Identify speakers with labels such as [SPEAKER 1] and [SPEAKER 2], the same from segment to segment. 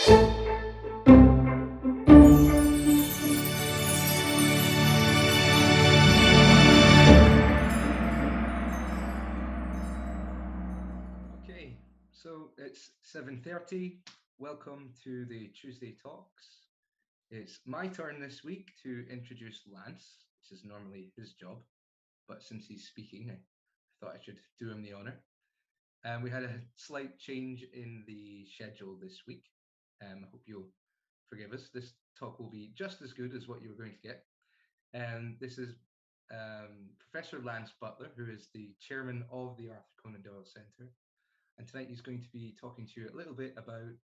[SPEAKER 1] Okay, so it's 7:30. Welcome to the Tuesday Talks. It's my turn this week to introduce Lance. This is normally his job, but since he's speaking, I thought I should do him the honor. We had a slight change in the schedule this week. I hope you'll forgive us. This talk will be just as good as what you were going to get. This is Professor Lance Butler, who is the chairman of the Arthur Conan Doyle Centre. And tonight he's going to be talking to you a little bit about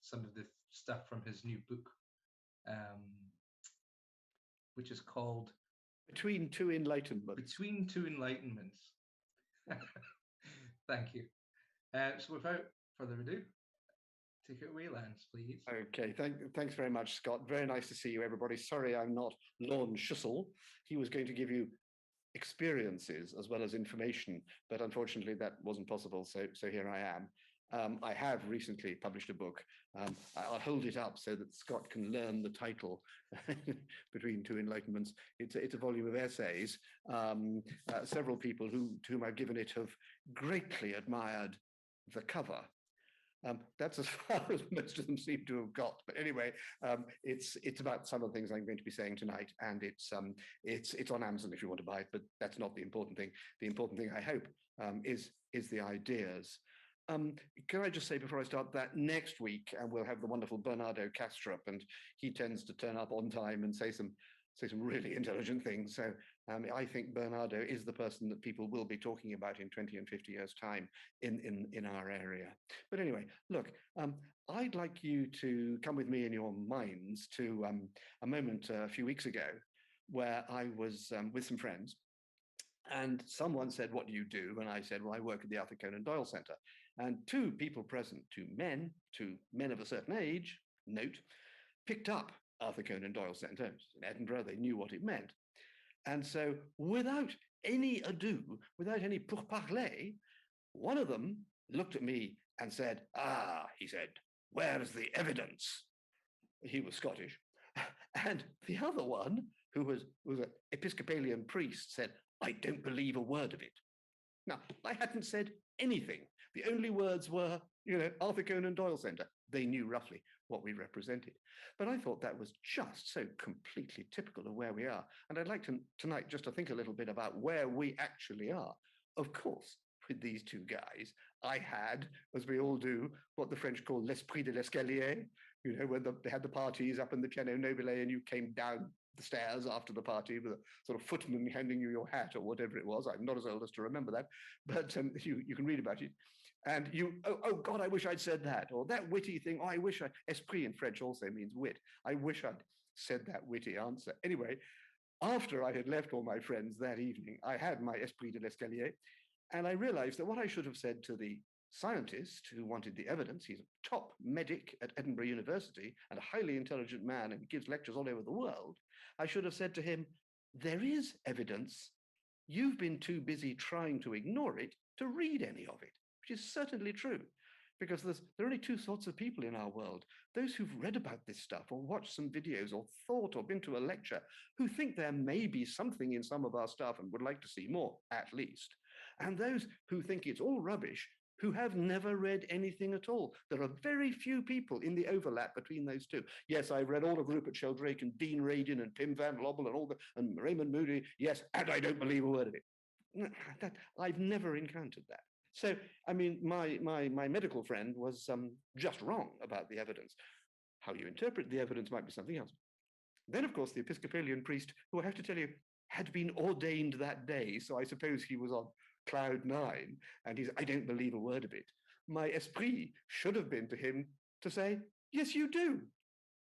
[SPEAKER 1] some of the stuff from his new book, which is called
[SPEAKER 2] Between Two Enlightenments.
[SPEAKER 1] Between Two Enlightenments. Thank you. So without further ado, take it away, Lance, please.
[SPEAKER 2] Okay, thanks very much, Scott. Very nice to see you, everybody. Sorry I'm not Lorne Schussel. He was going to give you experiences as well as information, but unfortunately that wasn't possible, so here I am. I have recently published a book. I'll hold it up so that Scott can learn the title, Between Two Enlightenments. It's a volume of essays. Several people to whom I've given it have greatly admired the cover. That's as far as most of them seem to have got. But anyway, it's about some of the things I'm going to be saying tonight, and it's on Amazon if you want to buy it. But that's not the important thing. The important thing, I hope, is the ideas. Can I just say before I start that next week we'll have the wonderful Bernardo Kastrup, and he tends to turn up on time and say some really intelligent things. So I think Bernardo is the person that people will be talking about in 20 and 50 years' time in our area. But anyway, look, I'd like you to come with me in your minds to a moment a few weeks ago where I was with some friends, and someone said, "What do you do?" And I said, "Well, I work at the Arthur Conan Doyle Centre." And two people present, two men of a certain age, note, picked up Arthur Conan Doyle Centre in Edinburgh. They knew what it meant. And so without any ado, without any pourparlers, one of them looked at me and said, he said, "Where's the evidence?" He was Scottish. And the other one, who was an Episcopalian priest, said, "I don't believe a word of it." Now, I hadn't said anything. The only words were, Arthur Conan Doyle Centre. They knew roughly what we represented. But I thought that was just so completely typical of where we are. And I'd like tonight just to think a little bit about where we actually are. Of course, with these two guys, I had, as we all do, what the French call l'esprit de l'escalier, when they had the parties up in the Piano Nobile and you came down the stairs after the party with a sort of footman handing you your hat or whatever it was. I'm not as old as to remember that, but you can read about it. And oh God, I wish I'd said that, or that witty thing. Oh, I wish esprit in French also means wit. I wish I'd said that witty answer. Anyway, after I had left all my friends that evening, I had my esprit de l'escalier, and I realized that what I should have said to the scientist who wanted the evidence, he's a top medic at Edinburgh University and a highly intelligent man and gives lectures all over the world, I should have said to him, "There is evidence. You've been too busy trying to ignore it to read any of it," which is certainly true, because there are only two sorts of people in our world: those who've read about this stuff or watched some videos or thought or been to a lecture, who think there may be something in some of our stuff and would like to see more, at least, and those who think it's all rubbish, who have never read anything at all. There are very few people in the overlap between those two. Yes, I've read all of Rupert Sheldrake and Dean Radin and Pim Van Lobel and Raymond Moody. Yes, and I don't believe a word of it. I've never encountered that. So, I mean, my medical friend was just wrong about the evidence. How you interpret the evidence might be something else. Then, of course, the Episcopalian priest, who I have to tell you, had been ordained that day, so I suppose he was on cloud nine, and I don't believe a word of it. My esprit should have been to him to say, "Yes, you do.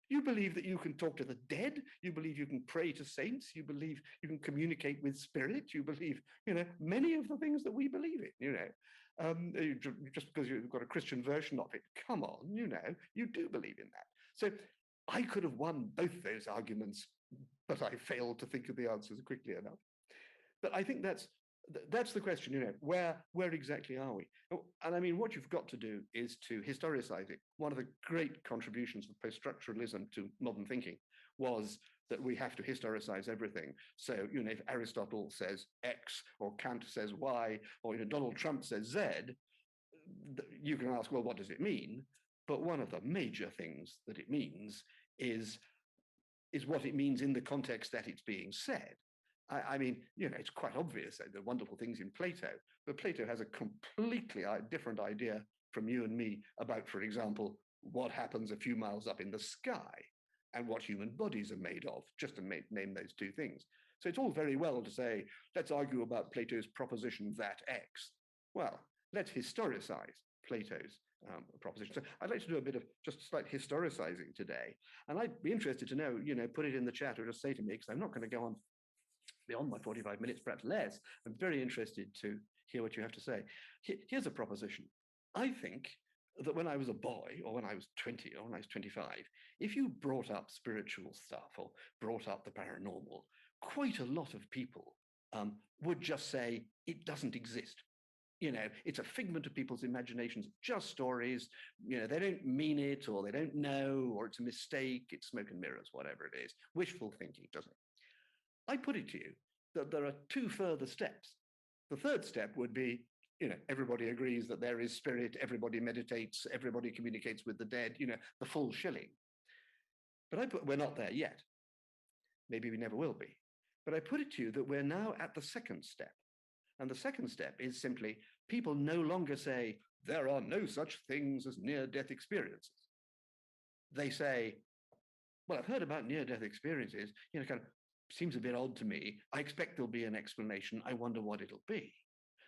[SPEAKER 2] You believe that you can talk to the dead. You believe you can pray to saints. You believe you can communicate with spirit. You believe, many of the things that we believe in, just because you've got a Christian version of it. Come on, you do believe in that." So I could have won both those arguments, but I failed to think of the answers quickly enough. But I think that's That's the question, where exactly are we? Oh, and I mean, what you've got to do is to historicize it. One of the great contributions of post-structuralism to modern thinking was that we have to historicize everything. So, if Aristotle says X, or Kant says Y, or Donald Trump says Z, you can ask, well, what does it mean? But one of the major things that it means is what it means in the context that it's being said. I mean, it's quite obvious that there are wonderful things in Plato, but Plato has a completely different idea from you and me about, for example, what happens a few miles up in the sky and what human bodies are made of, just to name those two things. So it's all very well to say, let's argue about Plato's proposition that X. Well, let's historicize Plato's proposition. So I'd like to do a bit of just slight historicizing today. And I'd be interested to know, put it in the chat or just say to me, because I'm not going to go on beyond my 45 minutes, perhaps less. I'm very interested to hear what you have to say. Here's a proposition. I think that when I was a boy, or when I was 20, or when I was 25, if you brought up spiritual stuff or brought up the paranormal, quite a lot of people would just say it doesn't exist. It's a figment of people's imaginations, just stories. They don't mean it, or they don't know, or it's a mistake, it's smoke and mirrors, whatever it is. Wishful thinking, doesn't it? I put it to you that there are two further steps. The third step would be, everybody agrees that there is spirit, everybody meditates, everybody communicates with the dead, the full shilling. But we're not there yet. Maybe we never will be. But I put it to you that we're now at the second step. And the second step is simply, people no longer say, there are no such things as near-death experiences. They say, well, I've heard about near-death experiences, kind of seems a bit odd to me. I expect there'll be an explanation. I wonder what it'll be.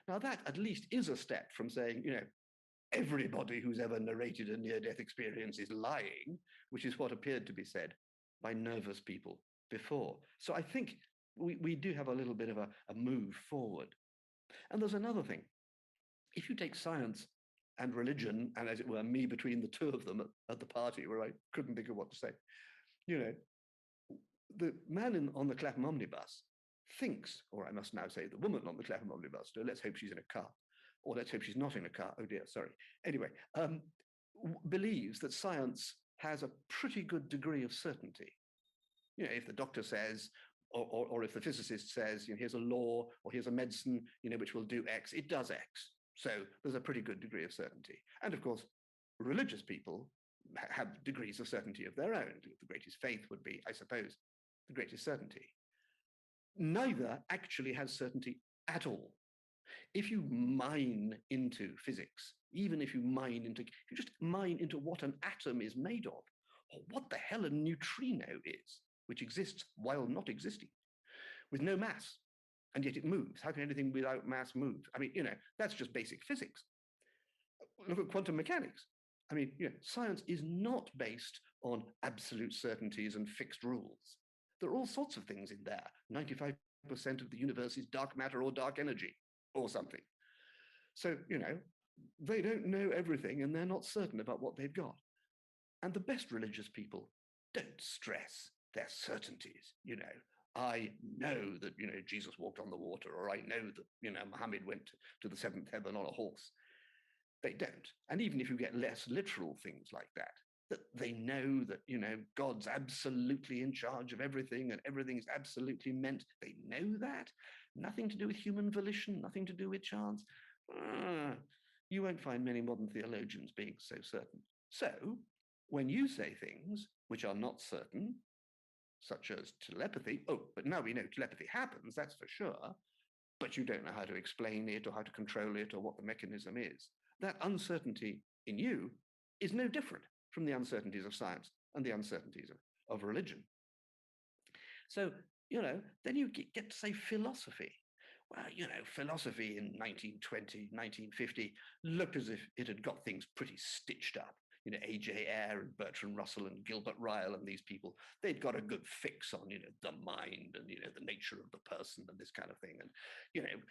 [SPEAKER 2] Now that at least is a step from saying, everybody who's ever narrated a near-death experience is lying, which is what appeared to be said by nervous people before. So I think we do have a little bit of a move forward. And there's another thing. If you take science and religion, and as it were, me between the two of them at the party where I couldn't think of what to say, the man on the Clapham omnibus thinks, or I must now say the woman on the Clapham omnibus, so let's hope she's in a car, or let's hope she's not in a car, oh dear, sorry. Anyway, believes that science has a pretty good degree of certainty. If the doctor says, or if the physicist says, here's a law, or here's a medicine, which will do X, it does X. So there's a pretty good degree of certainty. And of course, religious people have degrees of certainty of their own. The greatest faith would be, I suppose, the greatest certainty. Neither actually has certainty at all. If you mine into physics, even if you just mine into what an atom is made of, or what the hell a neutrino is, which exists while not existing, with no mass, and yet it moves. How can anything without mass move? I mean, that's just basic physics. Look at quantum mechanics. I mean, science is not based on absolute certainties and fixed rules. There are all sorts of things in there. 95% of the universe is dark matter or dark energy or something. So, they don't know everything and they're not certain about what they've got. And the best religious people don't stress their certainties. I know that, Jesus walked on the water, or I know that, Muhammad went to the seventh heaven on a horse. They don't. And even if you get less literal things like that they know that, God's absolutely in charge of everything and everything's absolutely meant. They know that. Nothing to do with human volition, nothing to do with chance. You won't find many modern theologians being so certain. So when you say things which are not certain, such as telepathy, but now we know telepathy happens, that's for sure, but you don't know how to explain it or how to control it or what the mechanism is. That uncertainty in you is no different from the uncertainties of science and the uncertainties of religion. So, then you get to say philosophy. Well, philosophy in 1920, 1950 looked as if it had got things pretty stitched up. A.J. Ayer and Bertrand Russell and Gilbert Ryle and these people, they'd got a good fix on, the mind and, the nature of the person and this kind of thing. And,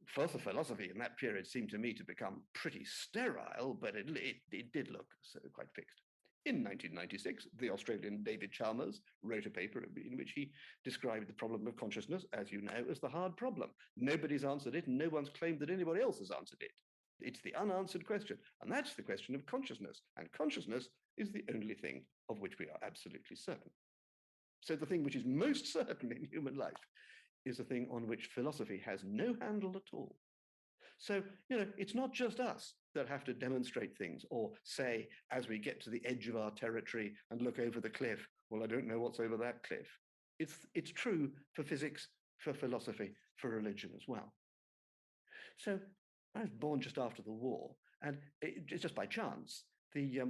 [SPEAKER 2] further philosophy in that period seemed to me to become pretty sterile, but it did look quite fixed. In 1996, the Australian David Chalmers wrote a paper in which he described the problem of consciousness, as you know, as the hard problem. Nobody's answered it, and no one's claimed that anybody else has answered it. It's the unanswered question, and that's the question of consciousness. And consciousness is the only thing of which we are absolutely certain. So the thing which is most certain in human life is a thing on which philosophy has no handle at all. So, it's not just us that have to demonstrate things or say, as we get to the edge of our territory and look over the cliff, well, I don't know what's over that cliff. It's true for physics, for philosophy, for religion as well. So I was born just after the war, and it's just by chance. The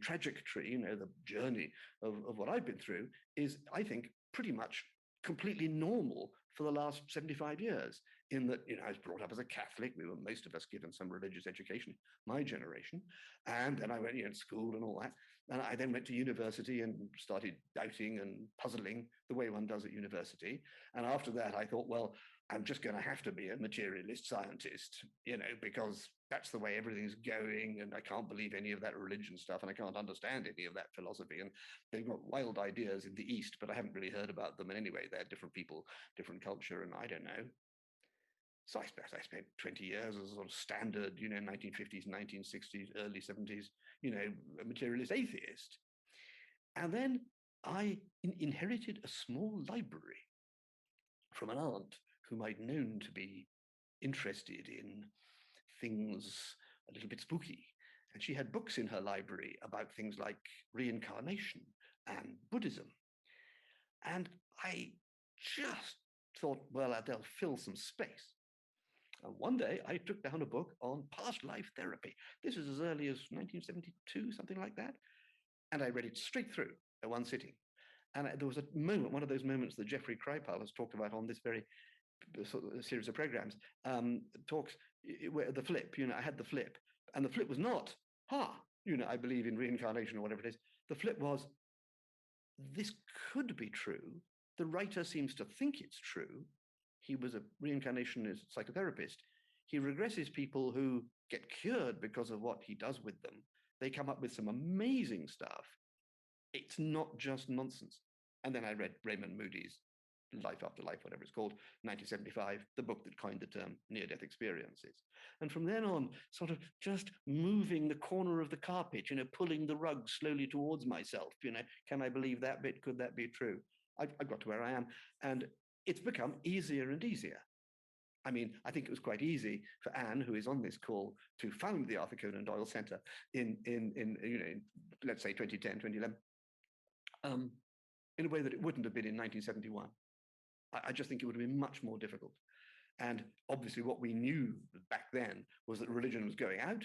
[SPEAKER 2] trajectory, the journey of what I've been through is, I think, pretty much completely normal for the last 75 years, in that, I was brought up as a Catholic. We were, most of us, given some religious education, my generation. And then I went to school and all that. And I then went to university and started doubting and puzzling the way one does at university. And after that, I thought, well, I'm just going to have to be a materialist scientist, because that's the way everything's going. And I can't believe any of that religion stuff. And I can't understand any of that philosophy. And they've got wild ideas in the East, but I haven't really heard about them. And anyway, they're different people, different culture, and I don't know. So I spent 20 years as a sort of standard, 1950s, 1960s, early 70s, a materialist atheist. And then I inherited a small library from an aunt whom I'd known to be interested in things a little bit spooky. And she had books in her library about things like reincarnation and Buddhism. And I just thought, well, they'll fill some space. And one day I took down a book on past life therapy. This is as early as 1972, something like that. And I read it straight through at one sitting. And there was a moment, one of those moments that Jeffrey Kripal has talked about on this very series of programs, talks where the flip, I had the flip. And the flip was not, I believe in reincarnation or whatever it is. The flip was, this could be true. The writer seems to think it's true. He was a reincarnationist psychotherapist. He regresses people who get cured because of what he does with them. They come up with some amazing stuff. It's not just nonsense. And then I read Raymond Moody's Life After Life, whatever it's called, 1975, the book that coined the term near-death experiences. And from then on, sort of just moving the corner of the carpet, pulling the rug slowly towards myself, can I believe that bit? Could that be true? I've got to where I am. And it's become easier and easier. I mean, I think it was quite easy for Anne, who is on this call, to found the Arthur Conan Doyle Center in let's say 2010, 2011, in a way that it wouldn't have been in 1971. I just think it would have been much more difficult. And obviously what we knew back then was that religion was going out.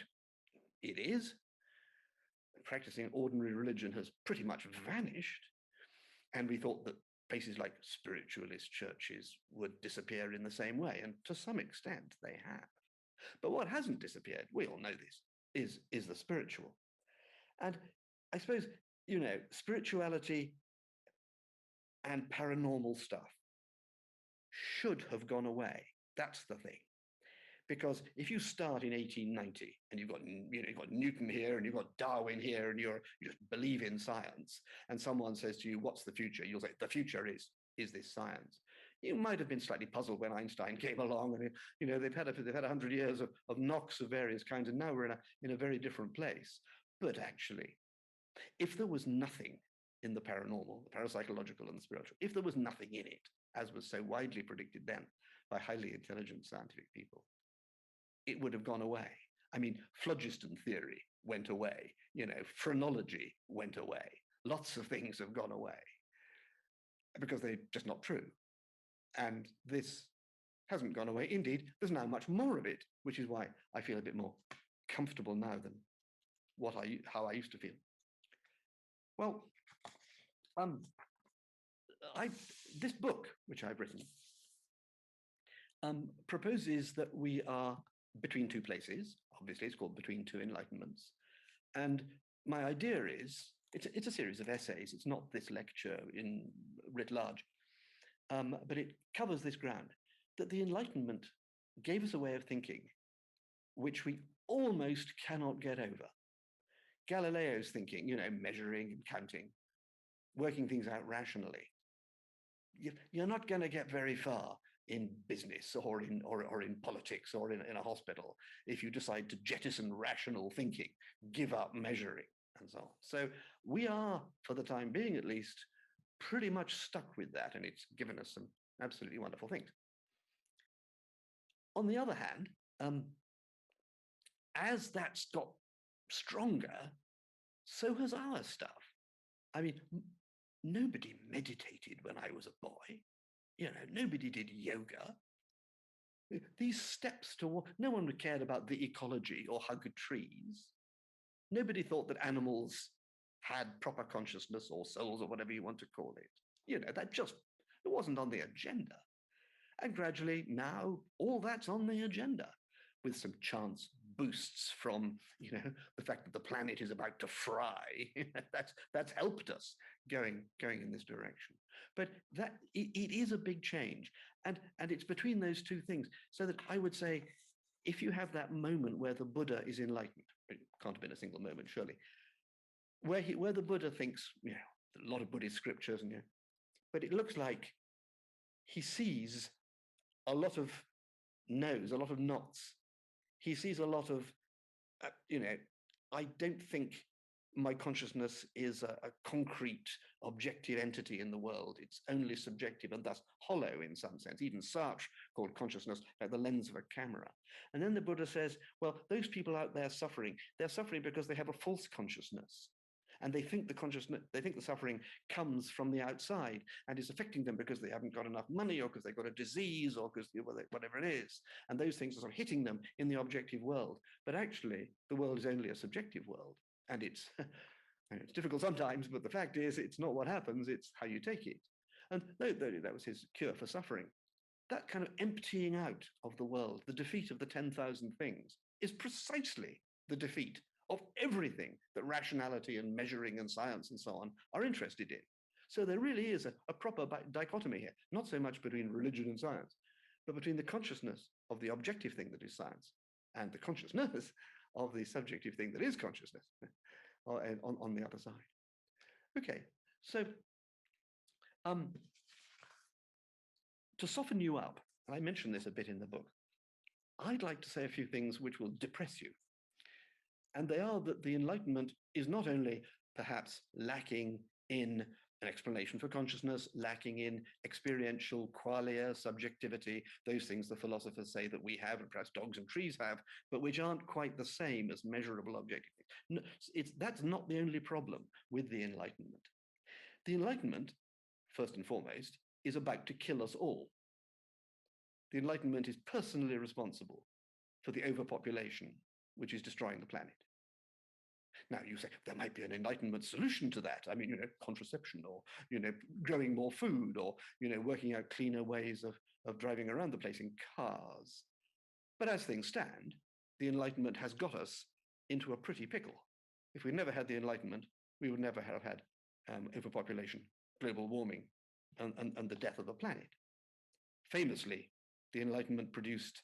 [SPEAKER 2] It is. Practicing ordinary religion has pretty much vanished. And we thought that places like spiritualist churches would disappear in the same way. And to some extent, they have. But what hasn't disappeared, we all know this, is the spiritual. And I suppose, spirituality and paranormal stuff should have gone away. That's the thing. Because if you start in 1890 and you've got Newton here and you've got Darwin here and you just believe in science, and someone says to you, what's the future? You'll say, the future is this science. You might have been slightly puzzled when Einstein came along, and they've had 100 years of knocks of various kinds, and now we're in a very different place. But actually, if there was nothing in the paranormal, the parapsychological and the spiritual, if there was nothing in it, as was so widely predicted then by highly intelligent scientific people, it would have gone away. I mean, phlogiston theory went away, phrenology went away. Lots of things have gone away because they're just not true. And this hasn't gone away. Indeed, there's now much more of it, which is why I feel a bit more comfortable now than how I used to feel. Well, this book, which I've written, proposes that we are between two places. Obviously, it's called Between Two Enlightenments. And my idea is, it's a series of essays. It's not this lecture in writ large, but it covers this ground, that the Enlightenment gave us a way of thinking which we almost cannot get over. Galileo's thinking, measuring and counting, working things out rationally. You're not going to get very far in business or in politics or in a hospital if you decide to jettison rational thinking, give up measuring, and so on. So we are, for the time being at least, pretty much stuck with that, and it's given us some absolutely wonderful things. On the other hand, as that's got stronger, so has our stuff. I mean, nobody meditated when I was a boy. Nobody did yoga. These steps toward, no one cared about the ecology or hugged trees. Nobody thought that animals had proper consciousness or souls or whatever you want to call it. It wasn't on the agenda. And gradually now all that's on the agenda, with some chance boosts from, the fact that the planet is about to fry. That's helped us going in this direction. But that it is a big change, and it's between those two things. So that I would say, if you have that moment where the Buddha is enlightened, it can't have been a single moment, surely, where the Buddha thinks, a lot of Buddhist scriptures, but it looks like he sees a lot of no's, a lot of nots. He sees a lot of, I don't think my consciousness is a concrete, objective entity in the world. It's only subjective and thus hollow in some sense. Even Sartre called consciousness like the lens of a camera. And then the Buddha says, well, those people out there suffering, they're suffering because they have a false consciousness. And they think the suffering comes from the outside and is affecting them because they haven't got enough money or because they've got a disease or because whatever it is. And those things are sort of hitting them in the objective world. But actually, the world is only a subjective world. And it's difficult sometimes, but the fact is, it's not what happens, it's how you take it. And that was his cure for suffering. That kind of emptying out of the world, the defeat of the 10,000 things, is precisely the defeat of everything that rationality and measuring and science and so on are interested in. So there really is a proper dichotomy here, not so much between religion and science, but between the consciousness of the objective thing that is science and the consciousness of the subjective thing that is consciousness on the other side. Okay, so to soften you up, and I mentioned this a bit in the book, I'd like to say a few things which will depress you. And they are that the Enlightenment is not only perhaps lacking in an explanation for consciousness, lacking in experiential qualia, subjectivity, those things the philosophers say that we have and perhaps dogs and trees have, but which aren't quite the same as measurable objective things. No, that's not the only problem with the Enlightenment. The Enlightenment, first and foremost, is about to kill us all. The Enlightenment is personally responsible for the overpopulation which is destroying the planet. Now you say there might be an Enlightenment solution to that. I mean, contraception or, growing more food or, working out cleaner ways of driving around the place in cars. But as things stand, the Enlightenment has got us into a pretty pickle. If we'd never had the Enlightenment, we would never have had overpopulation, global warming, and the death of the planet. Famously, the Enlightenment produced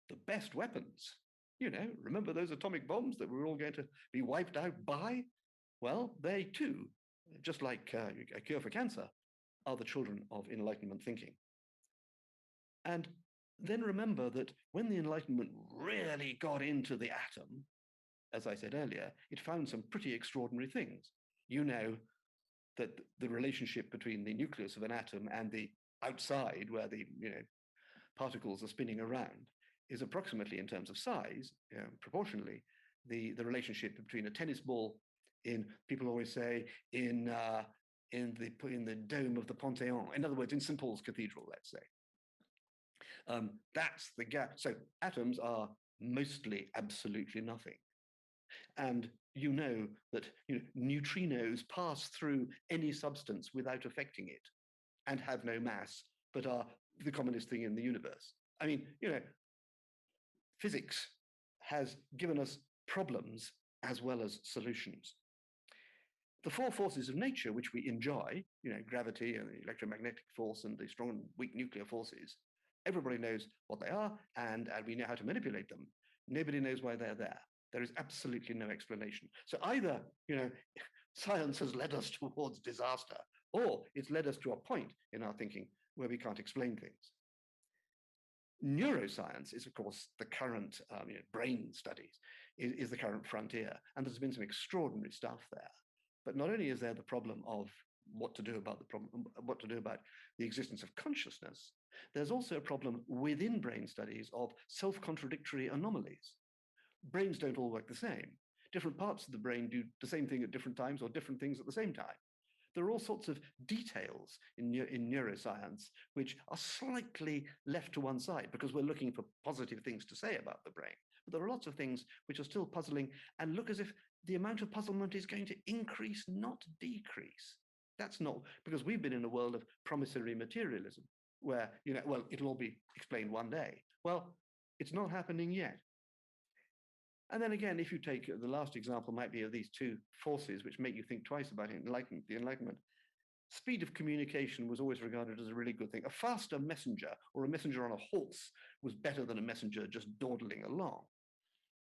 [SPEAKER 2] the best weapons. Remember those atomic bombs that we're all going to be wiped out by? Well, they too, just like a cure for cancer, are the children of Enlightenment thinking. And then remember that when the Enlightenment really got into the atom, as I said earlier, it found some pretty extraordinary things. You know that the relationship between the nucleus of an atom and the outside, where the particles are spinning around, is approximately, in terms of size, proportionally, the relationship between a tennis ball in, people always say, in the dome of the Panthéon. In other words, in St. Paul's Cathedral, let's say. That's the gap. So atoms are mostly absolutely nothing. And you know that neutrinos pass through any substance without affecting it and have no mass, but are the commonest thing in the universe. I mean, physics has given us problems as well as solutions. The four forces of nature which we enjoy, gravity and the electromagnetic force and the strong and weak nuclear forces, everybody knows what they are and we know how to manipulate them. Nobody knows why they're there. There is absolutely no explanation. So either, science has led us towards disaster, or it's led us to a point in our thinking where we can't explain things. Neuroscience is, of course, the current brain studies is the current frontier, and there's been some extraordinary stuff there. But not only is there the problem of what to do about the existence of consciousness, there's also a problem within brain studies of self-contradictory anomalies. Brains don't all work the same. Different parts of the brain do the same thing at different times or different things at the same time. There are all sorts of details in neuroscience which are slightly left to one side because we're looking for positive things to say about the brain. But there are lots of things which are still puzzling and look as if the amount of puzzlement is going to increase, not decrease. That's not, because we've been in a world of promissory materialism where, well, it'll all be explained one day. Well, it's not happening yet. And then again, if you take the last example might be of these two forces which make you think twice about the Enlightenment. Speed of communication was always regarded as a really good thing. A faster messenger or a messenger on a horse was better than a messenger just dawdling along.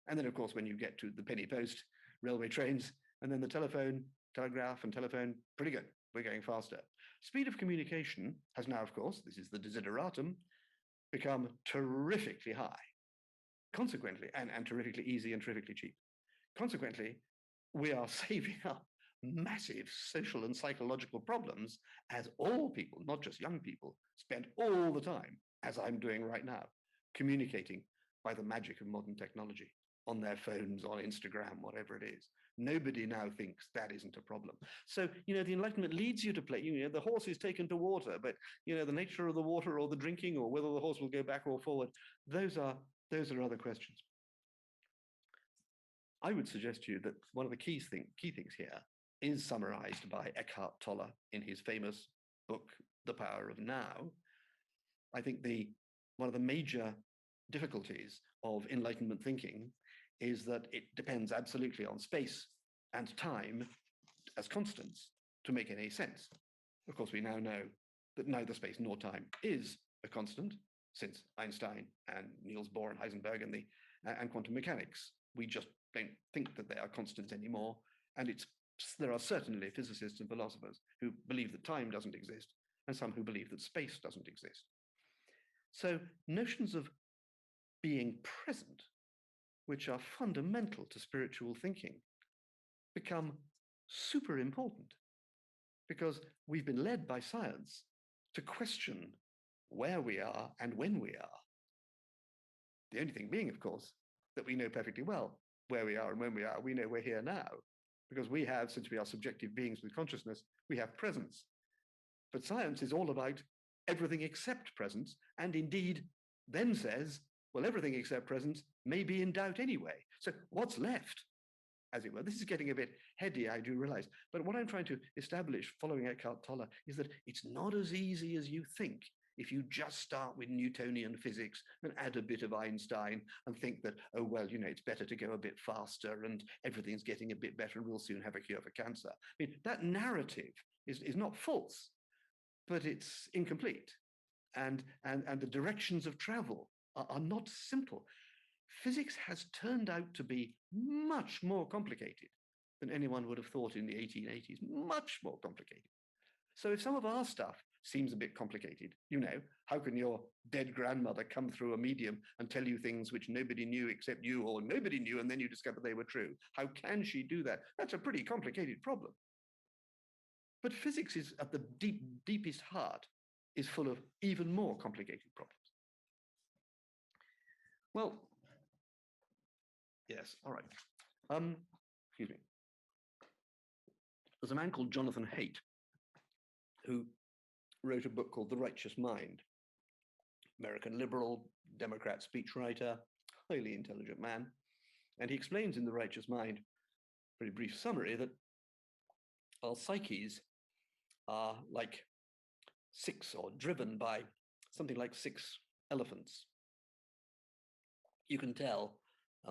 [SPEAKER 2] And then, of course, when you get to the penny post, railway trains, and then the telephone, telegraph and telephone, pretty good. We're going faster. Speed of communication has now, of course, this is the desideratum, become terrifically high. Consequently, and terrifically easy and terrifically cheap. Consequently, we are saving up massive social and psychological problems as all people, not just young people, spend all the time, as I'm doing right now, communicating by the magic of modern technology on their phones, on Instagram, whatever it is. Nobody now thinks that isn't a problem. So, the Enlightenment leads you to play, the horse is taken to water, but, the nature of the water or the drinking or whether the horse will go back or forward, those are other questions. I would suggest to you that one of the key things here is summarized by Eckhart Tolle in his famous book, The Power of Now. I think one of the major difficulties of Enlightenment thinking is that it depends absolutely on space and time as constants to make any sense. Of course, we now know that neither space nor time is a constant, since Einstein and Niels Bohr and Heisenberg and quantum mechanics. We just don't think that they are constants anymore. And there are certainly physicists and philosophers who believe that time doesn't exist, and some who believe that space doesn't exist. So notions of being present, which are fundamental to spiritual thinking, become super important because we've been led by science to question where we are and when we are. The only thing being, of course, that we know perfectly well where we are and when we are. We know we're here now because we have, since we are subjective beings with consciousness, we have presence. But science is all about everything except presence, and indeed then says, well, everything except presence may be in doubt anyway. So what's left, as it were? This is getting a bit heady, I do realize. But what I'm trying to establish following Eckhart Tolle is that it's not as easy as you think if you just start with Newtonian physics and add a bit of Einstein and think that, oh, well, it's better to go a bit faster and everything's getting a bit better and we'll soon have a cure for cancer. I mean, that narrative is not false, but it's incomplete. And the directions of travel are not simple. Physics has turned out to be much more complicated than anyone would have thought in the 1880s, much more complicated. So if some of our stuff seems a bit complicated, how can your dead grandmother come through a medium and tell you things which nobody knew except you, or nobody knew and then you discover they were true? How can she do that? That's a pretty complicated problem. But physics is at the deepest heart is full of even more complicated problems. Well, yes, all right. Excuse me. There's a man called Jonathan Haidt who wrote a book called The Righteous Mind. American liberal, Democrat speechwriter, highly intelligent man. And he explains in The Righteous Mind, very brief summary, that our psyches are like driven by something like 6 elephants. You can tell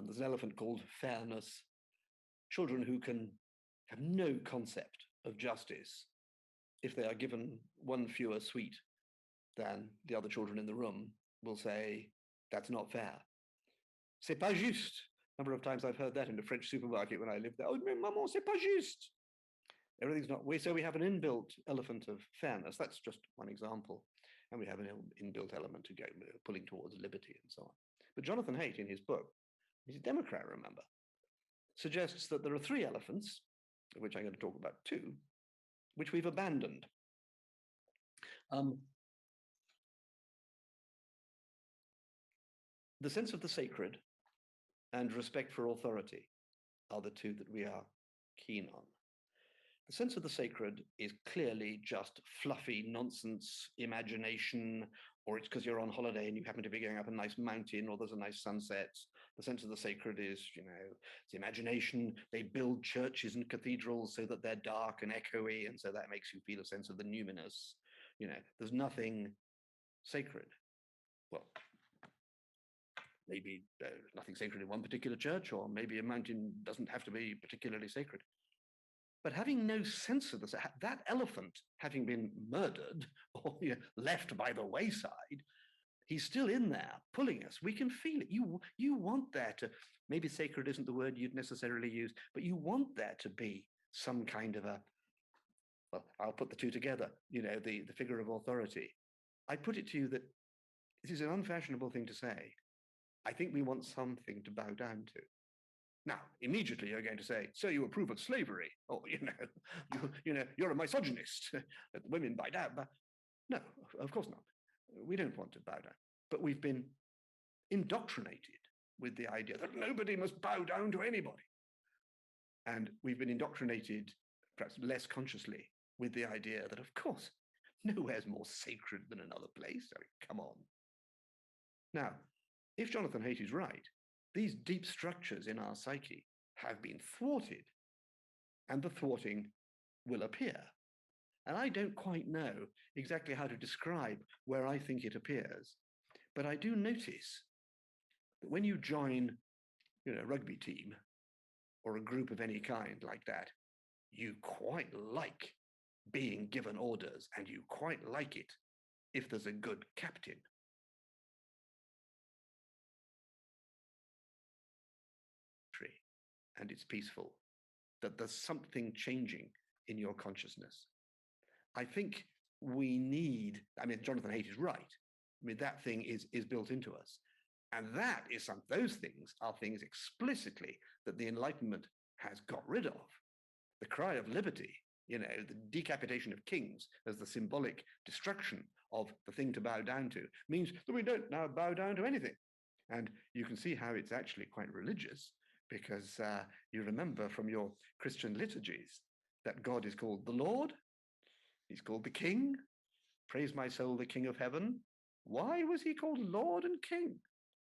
[SPEAKER 2] there's an elephant called fairness. Children who can have no concept of justice, if they are given one fewer sweet than the other children in the room, will say, that's not fair. C'est pas juste. Number of times I've heard that in a French supermarket when I lived there. Oh, mais maman, c'est pas juste. Everything's not. So we have an inbuilt element of fairness. That's just one example. And we have an inbuilt element to go pulling towards liberty and so on. But Jonathan Haidt, in his book, he's a Democrat, remember, suggests that there are three elephants, of which I'm going to talk about two, which we've abandoned. The sense of the sacred and respect for authority are the two that we are keen on. The sense of the sacred is clearly just fluffy nonsense imagination, or it's because you're on holiday and you happen to be going up a nice mountain, or there's a nice sunset. The sense of the sacred is, it's imagination. They build churches and cathedrals so that they're dark and echoey, and so that makes you feel a sense of the numinous. There's nothing sacred. Well, maybe nothing sacred in one particular church, or maybe a mountain doesn't have to be particularly sacred. But having no sense of that elephant having been murdered or left by the wayside, he's still in there pulling us. We can feel it. You want there to, maybe sacred isn't the word you'd necessarily use, but you want there to be some kind of well, I'll put the two together, the figure of authority. I put it to you that this is an unfashionable thing to say. I think we want something to bow down to. Now, immediately you're going to say, so you approve of slavery, or, you're a misogynist. Women bow down. But no, of course not. We don't want to bow down. But we've been indoctrinated with the idea that nobody must bow down to anybody. And we've been indoctrinated, perhaps less consciously, with the idea that, of course, nowhere's more sacred than another place. I mean, come on. Now, if Jonathan Haidt is right, these deep structures in our psyche have been thwarted, and the thwarting will appear. And I don't quite know exactly how to describe where I think it appears, but I do notice that when you join, a rugby team or a group of any kind like that, you quite like being given orders, and you quite like it if there's a good captain. And it's peaceful, that there's something changing in your consciousness. I think we need, Jonathan Haidt is right. That thing is built into us. And those things are things explicitly that the Enlightenment has got rid of. The cry of liberty, the decapitation of kings as the symbolic destruction of the thing to bow down to, means that we don't now bow down to anything. And you can see how it's actually quite religious, because you remember from your Christian liturgies that God is called the Lord, he's called the King, praise my soul, the King of heaven. Why was he called Lord and King?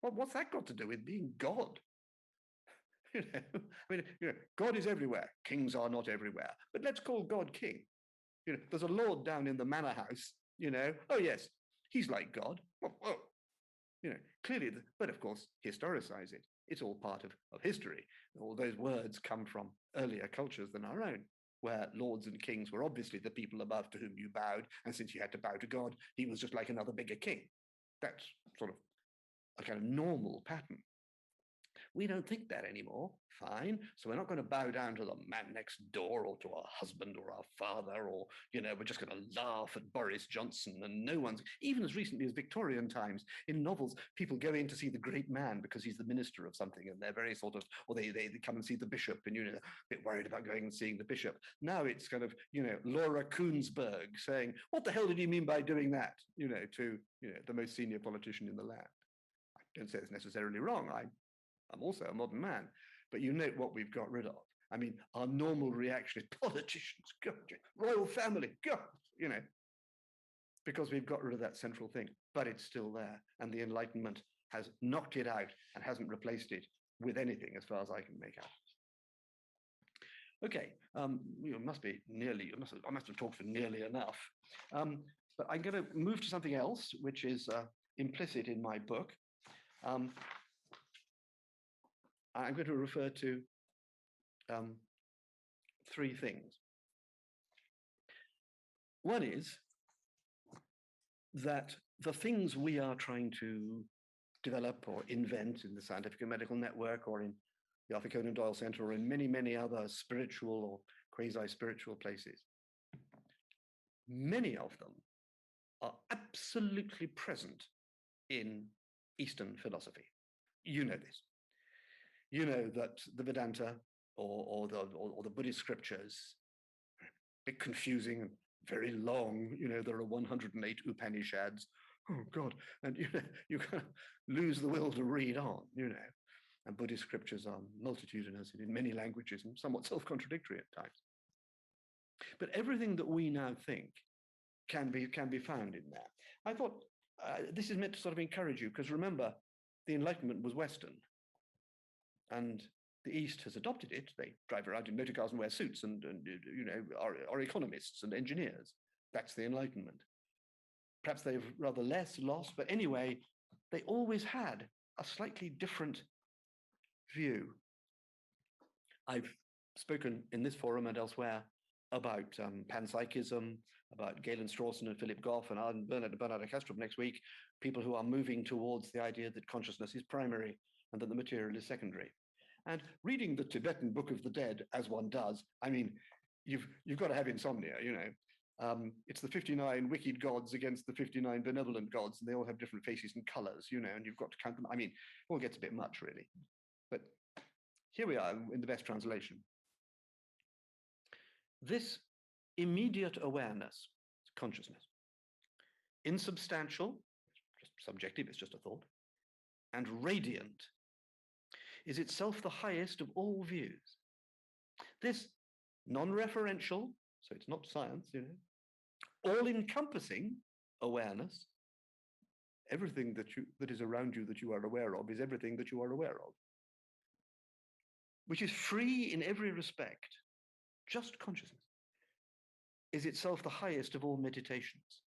[SPEAKER 2] Well, what's that got to do with being God? God is everywhere. Kings are not everywhere. But let's call God King. There's a Lord down in the manor house, oh yes, he's like God. Well, clearly, but of course, historicize it. It's all part of history. All those words come from earlier cultures than our own, where lords and kings were obviously the people above to whom you bowed, and since you had to bow to God, he was just like another bigger king. That's sort of a kind of normal pattern. We don't think that anymore. Fine. So we're not going to bow down to the man next door or to our husband or our father, or, we're just going to laugh at Boris Johnson. And no one's, even as recently as Victorian times, in novels, people go in to see the great man because he's the minister of something, and they're very sort of, or they come and see the bishop, and a bit worried about going and seeing the bishop. Now it's kind of, Laura Koonsberg saying, what the hell did you mean by doing that, to, the most senior politician in the land. I don't say it's necessarily wrong. I'm also a modern man, but you note what we've got rid of. Our normal reaction is politicians, God, royal family, God, because we've got rid of that central thing, but it's still there. And the Enlightenment has knocked it out and hasn't replaced it with anything as far as I can make out. Okay, you must be nearly, I must have talked for nearly enough. But I'm going to move to something else, which is implicit in my book. I'm going to refer to three things. One is that the things we are trying to develop or invent in the scientific and medical network, or in the Arthur Conan Doyle Center, or in many, many other spiritual or quasi-spiritual places. Many of them are absolutely present in Eastern philosophy. You know this. You know that the Vedanta or the Buddhist scriptures are a bit confusing and very long. You know, there are 108 Upanishads. Oh God, and you kind of lose the will to read on. You know, and Buddhist scriptures are multitudinous and in many languages and somewhat self-contradictory at times. But everything that we now think can be found in there. I thought this is meant to sort of encourage you, because remember, the Enlightenment was Western, and the East has adopted it. They drive around in motor cars and wear suits, and you know, are economists and engineers. That's the Enlightenment. Perhaps they've rather less lost, but anyway, they always had a slightly different view. I've spoken in this forum and elsewhere about panpsychism, about Galen Strawson and Philip Goff and Bernard Kastrup next week, people who are moving towards the idea that consciousness is primary and that the material is secondary. And reading the Tibetan Book of the Dead, as one does, I mean, you've got to have insomnia, you know. It's the 59 wicked gods against the 59 benevolent gods, and they all have different faces and colors, you know, and you've got to count them. I mean, it all gets a bit much, really. But here we are in the best translation. This immediate awareness, consciousness, insubstantial, just subjective, it's just a thought, and radiant, is itself the highest of all views. This non-referential, so it's not science, you know, all-encompassing awareness, everything that is around you that you are aware of is everything that you are aware of, which is free in every respect, just consciousness, is itself the highest of all meditations.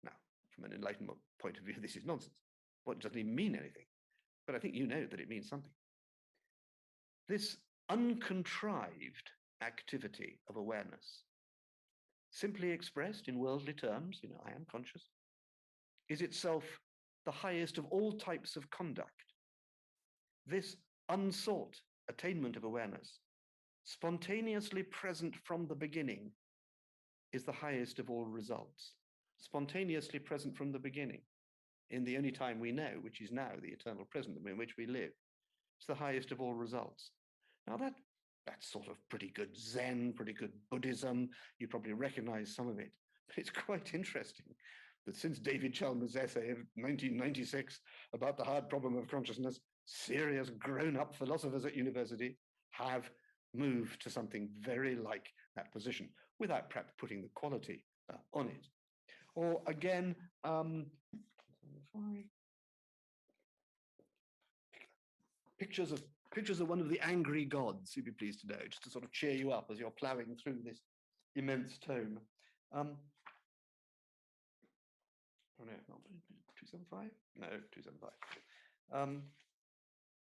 [SPEAKER 2] Now, from an Enlightenment point of view, this is nonsense. Well, it doesn't even mean anything, but I think you know that it means something. This uncontrived activity of awareness, simply expressed in worldly terms, you know, I am conscious, is itself the highest of all types of conduct. This unsought attainment of awareness, spontaneously present from the beginning, is the highest of all results. Spontaneously present from the beginning, in the only time we know, which is now, the eternal present in which we live. It's the highest of all results. Now that's sort of pretty good Zen, pretty good Buddhism. You probably recognize some of it. But it's quite interesting that since David Chalmers' essay of 1996 about the hard problem of consciousness, serious grown-up philosophers at university have moved to something very like that position, without perhaps putting the quality on it. Or again, pictures of one of the angry gods, you'd be pleased to know, just to sort of cheer you up as you're ploughing through this immense tome. Oh no, not 275? No, 275.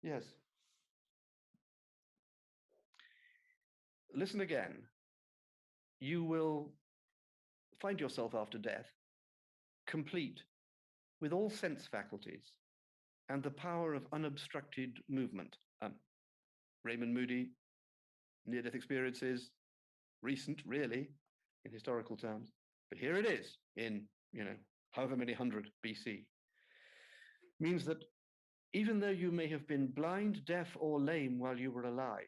[SPEAKER 2] Yes. Listen again. You will find yourself after death complete with all sense faculties and the power of unobstructed movement. Raymond Moody, near-death experiences, recent, really, in historical terms. But here it is in, you know, however many hundred BC. Means that even though you may have been blind, deaf, or lame while you were alive,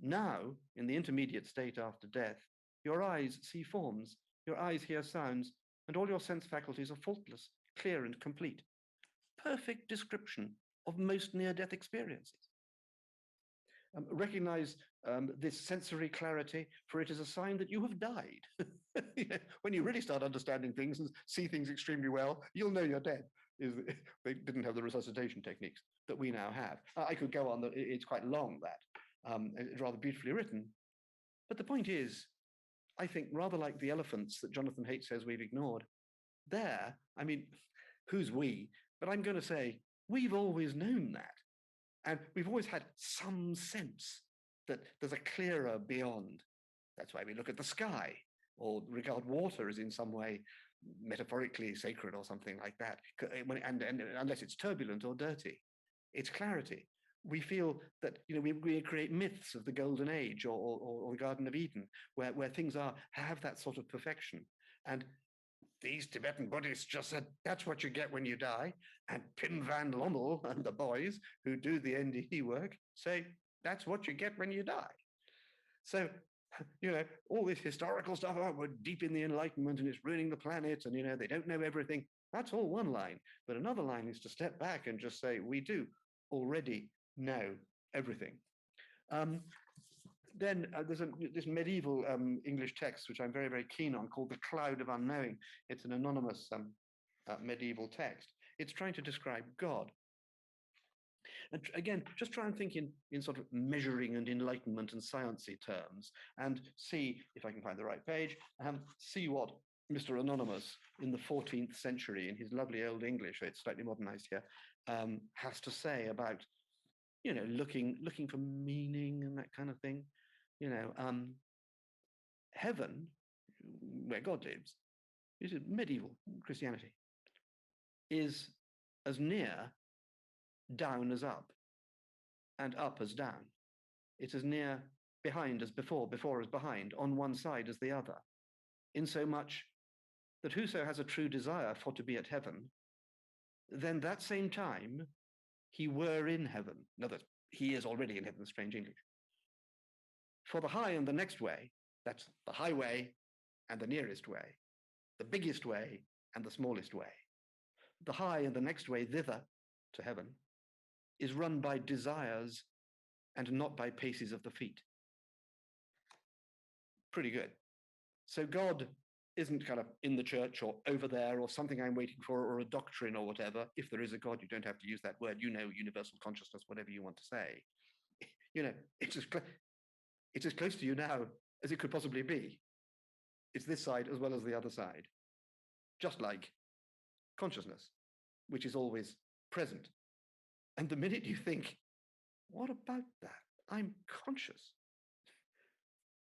[SPEAKER 2] now, in the intermediate state after death, your eyes see forms, your eyes hear sounds, and all your sense faculties are faultless, clear, and complete. Perfect description of most near-death experiences. Recognize this sensory clarity, for it is a sign that you have died. You know, when you really start understanding things and see things extremely well, you'll know you're dead. They didn't have the resuscitation techniques that we now have. I could go on, it's quite long, that. It's rather beautifully written. But the point is, I think rather like the elephants that Jonathan Haidt says we've ignored, there, I mean, who's we? But I'm going to say, we've always known that. And we've always had some sense that there's a clearer beyond. That's why we look at the sky or regard water as in some way metaphorically sacred or something like that. And unless it's turbulent or dirty, it's clarity. we feel that we create myths of the Golden Age or the Garden of Eden, where things have that sort of perfection. And these Tibetan Buddhists just said, that's what you get when you die. And Pim van Lommel and the boys who do the NDE work say, that's what you get when you die. So, all this historical stuff about we're deep in the Enlightenment and it's ruining the planet and, they don't know everything. That's all one line. But another line is to step back and just say, we do already know everything. Then there's this medieval English text, which I'm very, very keen on, called The Cloud of Unknowing. It's an anonymous medieval text. It's trying to describe God. And again, just try and think in sort of measuring and enlightenment and sciencey terms, and see, if I can find the right page, see what Mr. Anonymous in the 14th century, in his lovely old English, it's slightly modernized here, has to say about, looking for meaning and that kind of thing. Heaven, where God lives, is medieval Christianity, is as near down as up, and up as down. It's as near behind as before as behind, on one side as the other, in so much that whoso has a true desire for to be at heaven, then that same time he were in heaven. In other words, he is already in heaven, strange English. For the high and the next way, that's the highway and the nearest way, the biggest way and the smallest way. The high and the next way thither to heaven is run by desires and not by paces of the feet. Pretty good. So God isn't kind of in the church or over there or something I'm waiting for or a doctrine or whatever. If there is a God, you don't have to use that word, universal consciousness, whatever you want to say. It's as close to you now as it could possibly be. It's this side as well as the other side. Just like consciousness, which is always present. And the minute you think, what about that? I'm conscious.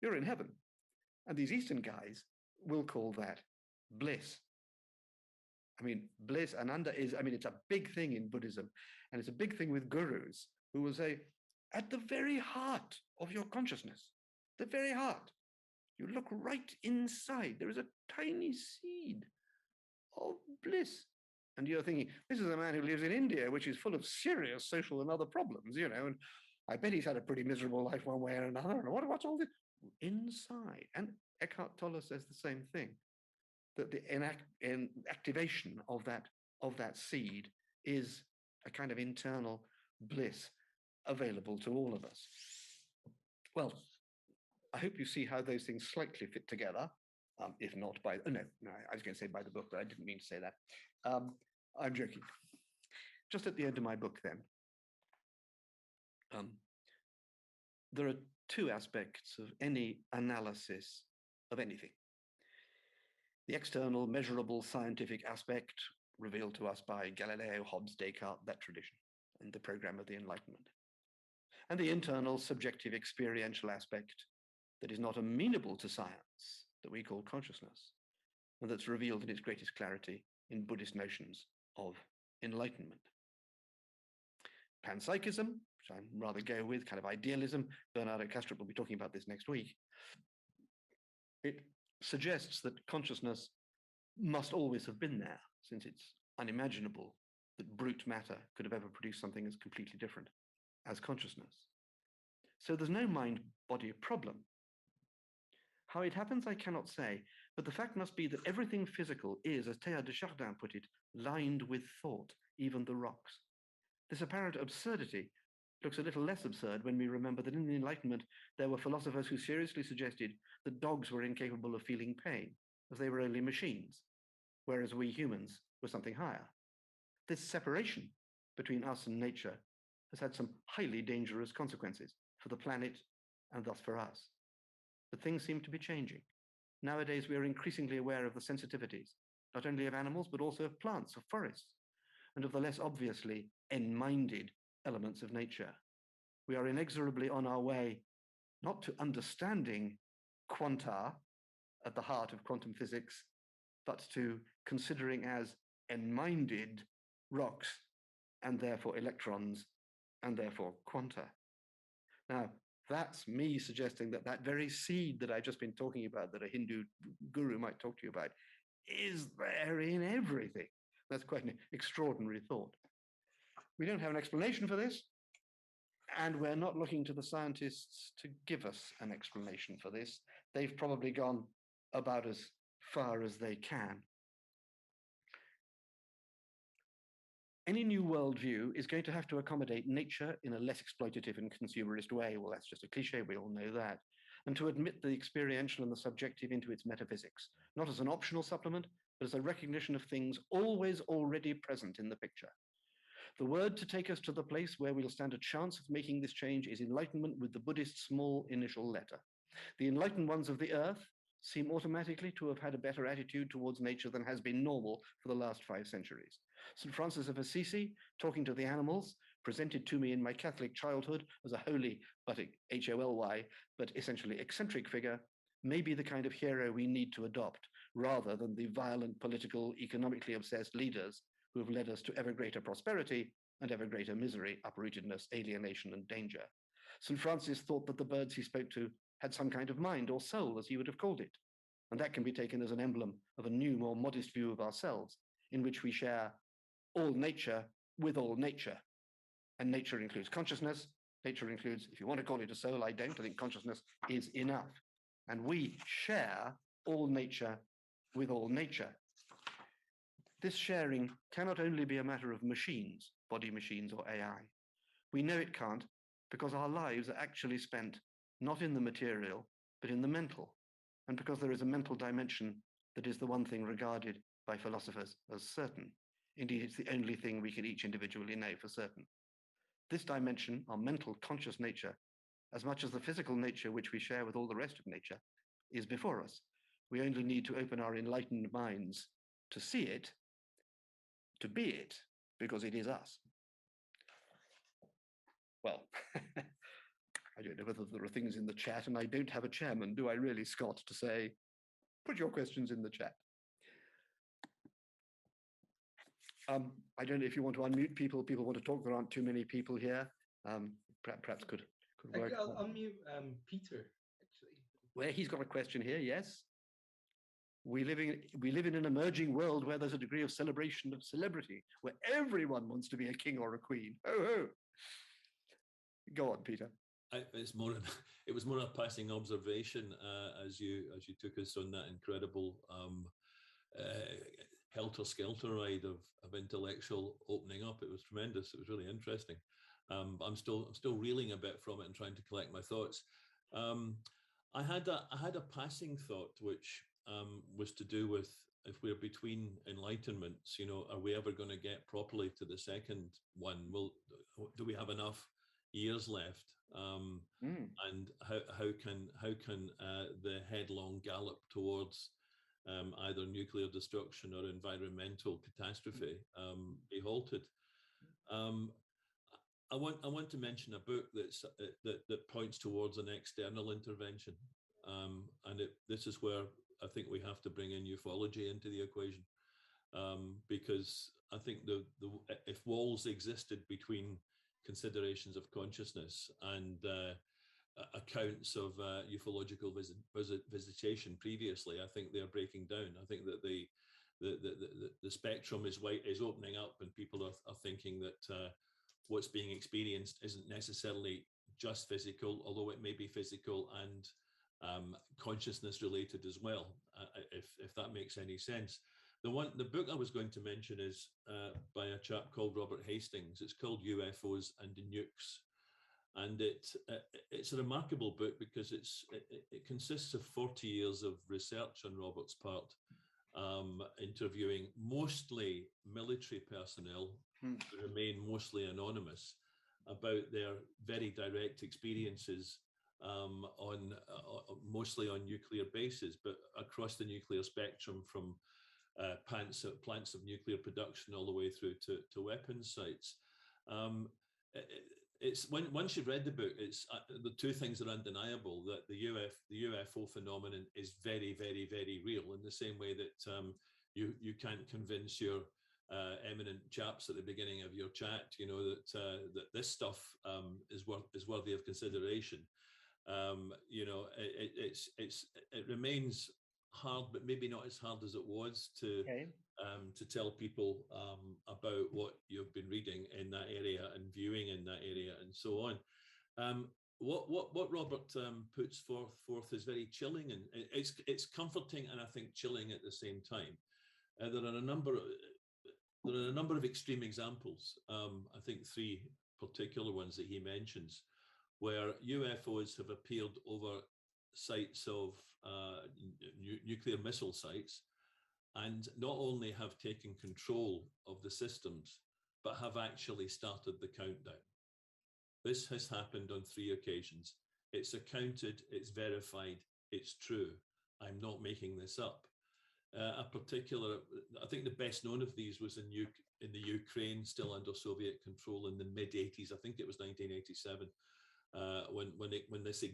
[SPEAKER 2] You're in heaven. And these Eastern guys will call that bliss. Bliss, Ananda it's a big thing in Buddhism. And it's a big thing with gurus who will say, at the very heart of your consciousness, the very heart, you look right inside. There is a tiny seed of bliss. And you're thinking, this is a man who lives in India, which is full of serious social and other problems, and I bet he's had a pretty miserable life one way or another. And what's all this? Inside. And Eckhart Tolle says the same thing, that the activation of that seed is a kind of internal bliss available to all of us. Well, I hope you see how those things slightly fit together. If not by, no, I was going to say by the book, but I didn't mean to say that. I'm joking. Just at the end of my book then, there are two aspects of any analysis of anything. The external, measurable, scientific aspect revealed to us by Galileo, Hobbes, Descartes, that tradition, and the program of the Enlightenment. And the internal, subjective, experiential aspect that is not amenable to science, that we call consciousness, and that's revealed in its greatest clarity in Buddhist notions of enlightenment. Panpsychism, which I rather go with, kind of idealism, Bernardo Kastrup will be talking about this next week. It suggests that consciousness must always have been there, since it's unimaginable that brute matter could have ever produced something as completely different as consciousness. So there's no mind-body problem. How it happens, I cannot say, but the fact must be that everything physical is, as Teilhard de Chardin put it, lined with thought, even the rocks. This apparent absurdity looks a little less absurd when we remember that in the Enlightenment, there were philosophers who seriously suggested that dogs were incapable of feeling pain, as they were only machines, whereas we humans were something higher. This separation between us and nature has had some highly dangerous consequences for the planet and thus for us. But things seem to be changing. Nowadays, we are increasingly aware of the sensitivities, not only of animals, but also of plants, of forests, and of the less obviously end-minded elements of nature. We are inexorably on our way, not to understanding quanta at the heart of quantum physics, but to considering as end-minded rocks, and therefore electrons, and therefore quanta. Now, that's me suggesting that that very seed that I've just been talking about, that a Hindu guru might talk to you about, is there in everything. That's quite an extraordinary thought. We don't have an explanation for this, and we're not looking to the scientists to give us an explanation for this. They've probably gone about as far as they can. Any new worldview is going to have to accommodate nature in a less exploitative and consumerist way. Well, that's just a cliche, we all know that. And to admit the experiential and the subjective into its metaphysics, not as an optional supplement, but as a recognition of things always already present in the picture. The word to take us to the place where we'll stand a chance of making this change is enlightenment with the Buddhist small initial letter. The enlightened ones of the earth seem automatically to have had a better attitude towards nature than has been normal for the last 5 centuries. St. Francis of Assisi, talking to the animals, presented to me in my Catholic childhood as a holy, but H-O-L-Y, but essentially eccentric figure, may be the kind of hero we need to adopt, rather than the violent, political, economically obsessed leaders who have led us to ever greater prosperity and ever greater misery, uprootedness, alienation, and danger. St. Francis thought that the birds he spoke to had some kind of mind or soul, as he would have called it. And that can be taken as an emblem of a new, more modest view of ourselves, in which we share all nature with all nature. And nature includes consciousness. Nature includes, if you want to call it a soul, I don't. I think consciousness is enough. And we share all nature with all nature. This sharing cannot only be a matter of machines, body machines or AI. We know it can't because our lives are actually spent not in the material, but in the mental. And because there is a mental dimension that is the one thing regarded by philosophers as certain. Indeed, it's the only thing we can each individually know for certain. This dimension, our mental conscious nature, as much as the physical nature which we share with all the rest of nature, is before us. We only need to open our enlightened minds to see it, to be it, because it is us. Well, I don't know whether there are things in the chat, and I don't have a chairman, do I really, Scott, to say, put your questions in the chat. I don't know if you want to unmute people. People want to talk. There aren't too many people here. Perhaps could work.
[SPEAKER 1] I'll unmute Peter, actually.
[SPEAKER 2] Well, he's got a question here, yes. We live in an emerging world where there's a degree of celebration of celebrity, where everyone wants to be a king or a queen. Ho, ho. Go on, Peter.
[SPEAKER 3] It was more a passing observation as you took us on that incredible helter-skelter ride of intellectual opening up. It was tremendous. It was really interesting. I'm still reeling a bit from it and trying to collect my thoughts. I had a passing thought which was to do with, if we're between enlightenments, are we ever going to get properly to the second one? Do we have enough years left? And how can the headlong gallop towards either nuclear destruction or environmental catastrophe be halted? I want to mention a book that points towards an external intervention, and this is where I think we have to bring in ufology into the equation, because I think if walls existed between considerations of consciousness and accounts of ufological visitation previously, I think they're breaking down. I think that the spectrum is opening up, and people are thinking that what's being experienced isn't necessarily just physical, although it may be physical and consciousness related as well, if that makes any sense. The book I was going to mention is by a chap called Robert Hastings. It's called UFOs and Nukes, and it's a remarkable book because it consists of 40 years of research on Robert's part, interviewing mostly military personnel who remain mostly anonymous about their very direct experiences mostly on nuclear bases, but across the nuclear spectrum, from plants of nuclear production all the way through to weapons sites. Once you've read the book, the two things are undeniable: that the UFO phenomenon is very, very, very real, in the same way that you can't convince your eminent chaps at the beginning of your chat, you know, that this stuff is worthy of consideration. You know, it remains hard, but maybe not as hard as it was to tell people about what you've been reading in that area and viewing in that area and so on. What Robert puts forth is very chilling, and it's comforting and I think chilling at the same time. There are a number of extreme examples. I think 3 particular ones that he mentions, where UFOs have appeared over sites of nuclear missile sites, and not only have taken control of the systems, but have actually started the countdown. This has happened on 3 occasions. It's accounted, it's verified, it's true. I'm not making this up. I think the best known of these was in the Ukraine, still under Soviet control in the mid-80s. I think it was 1987, when this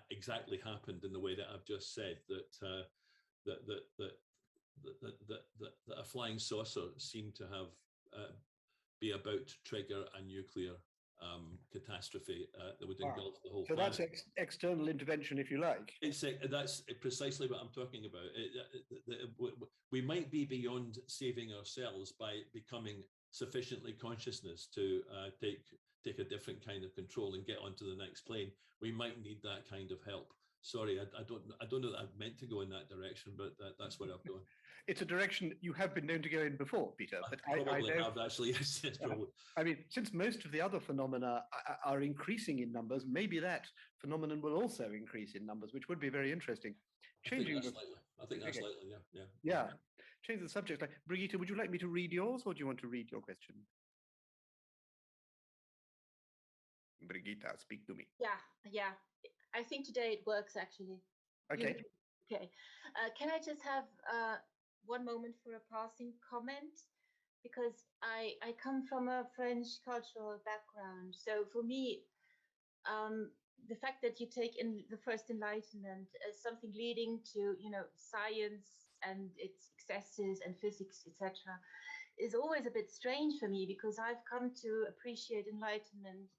[SPEAKER 3] exactly happened in the way that I've just said, that a flying saucer seemed to have be about to trigger a nuclear catastrophe that would engulf the whole planet.
[SPEAKER 2] So that's external intervention, if you like.
[SPEAKER 3] That's precisely what I'm talking about. We might be beyond saving ourselves by becoming sufficiently consciousness to take a different kind of control and get onto the next plane. We might need that kind of help. Sorry, I don't know that I've meant to go in that direction, but that's where I've gone.
[SPEAKER 2] It's a direction you have been known to go in before, Peter. But
[SPEAKER 3] I have actually. Yes, probably.
[SPEAKER 2] I mean, since most of the other phenomena are increasing in numbers, maybe that phenomenon will also increase in numbers, which would be very interesting.
[SPEAKER 3] I think that's likely. Yeah.
[SPEAKER 2] Change the subject. Like, Brigitte, would you like me to read yours, or do you want to read your question? Brigitte, speak to me.
[SPEAKER 4] Yeah. I think today it works actually.
[SPEAKER 2] Okay.
[SPEAKER 4] Okay. Can I just have one moment for a passing comment? Because I come from a French cultural background. So for me, the fact that you take in the first Enlightenment as something leading to, science and its excesses and physics, etc., is always a bit strange for me, because I've come to appreciate Enlightenment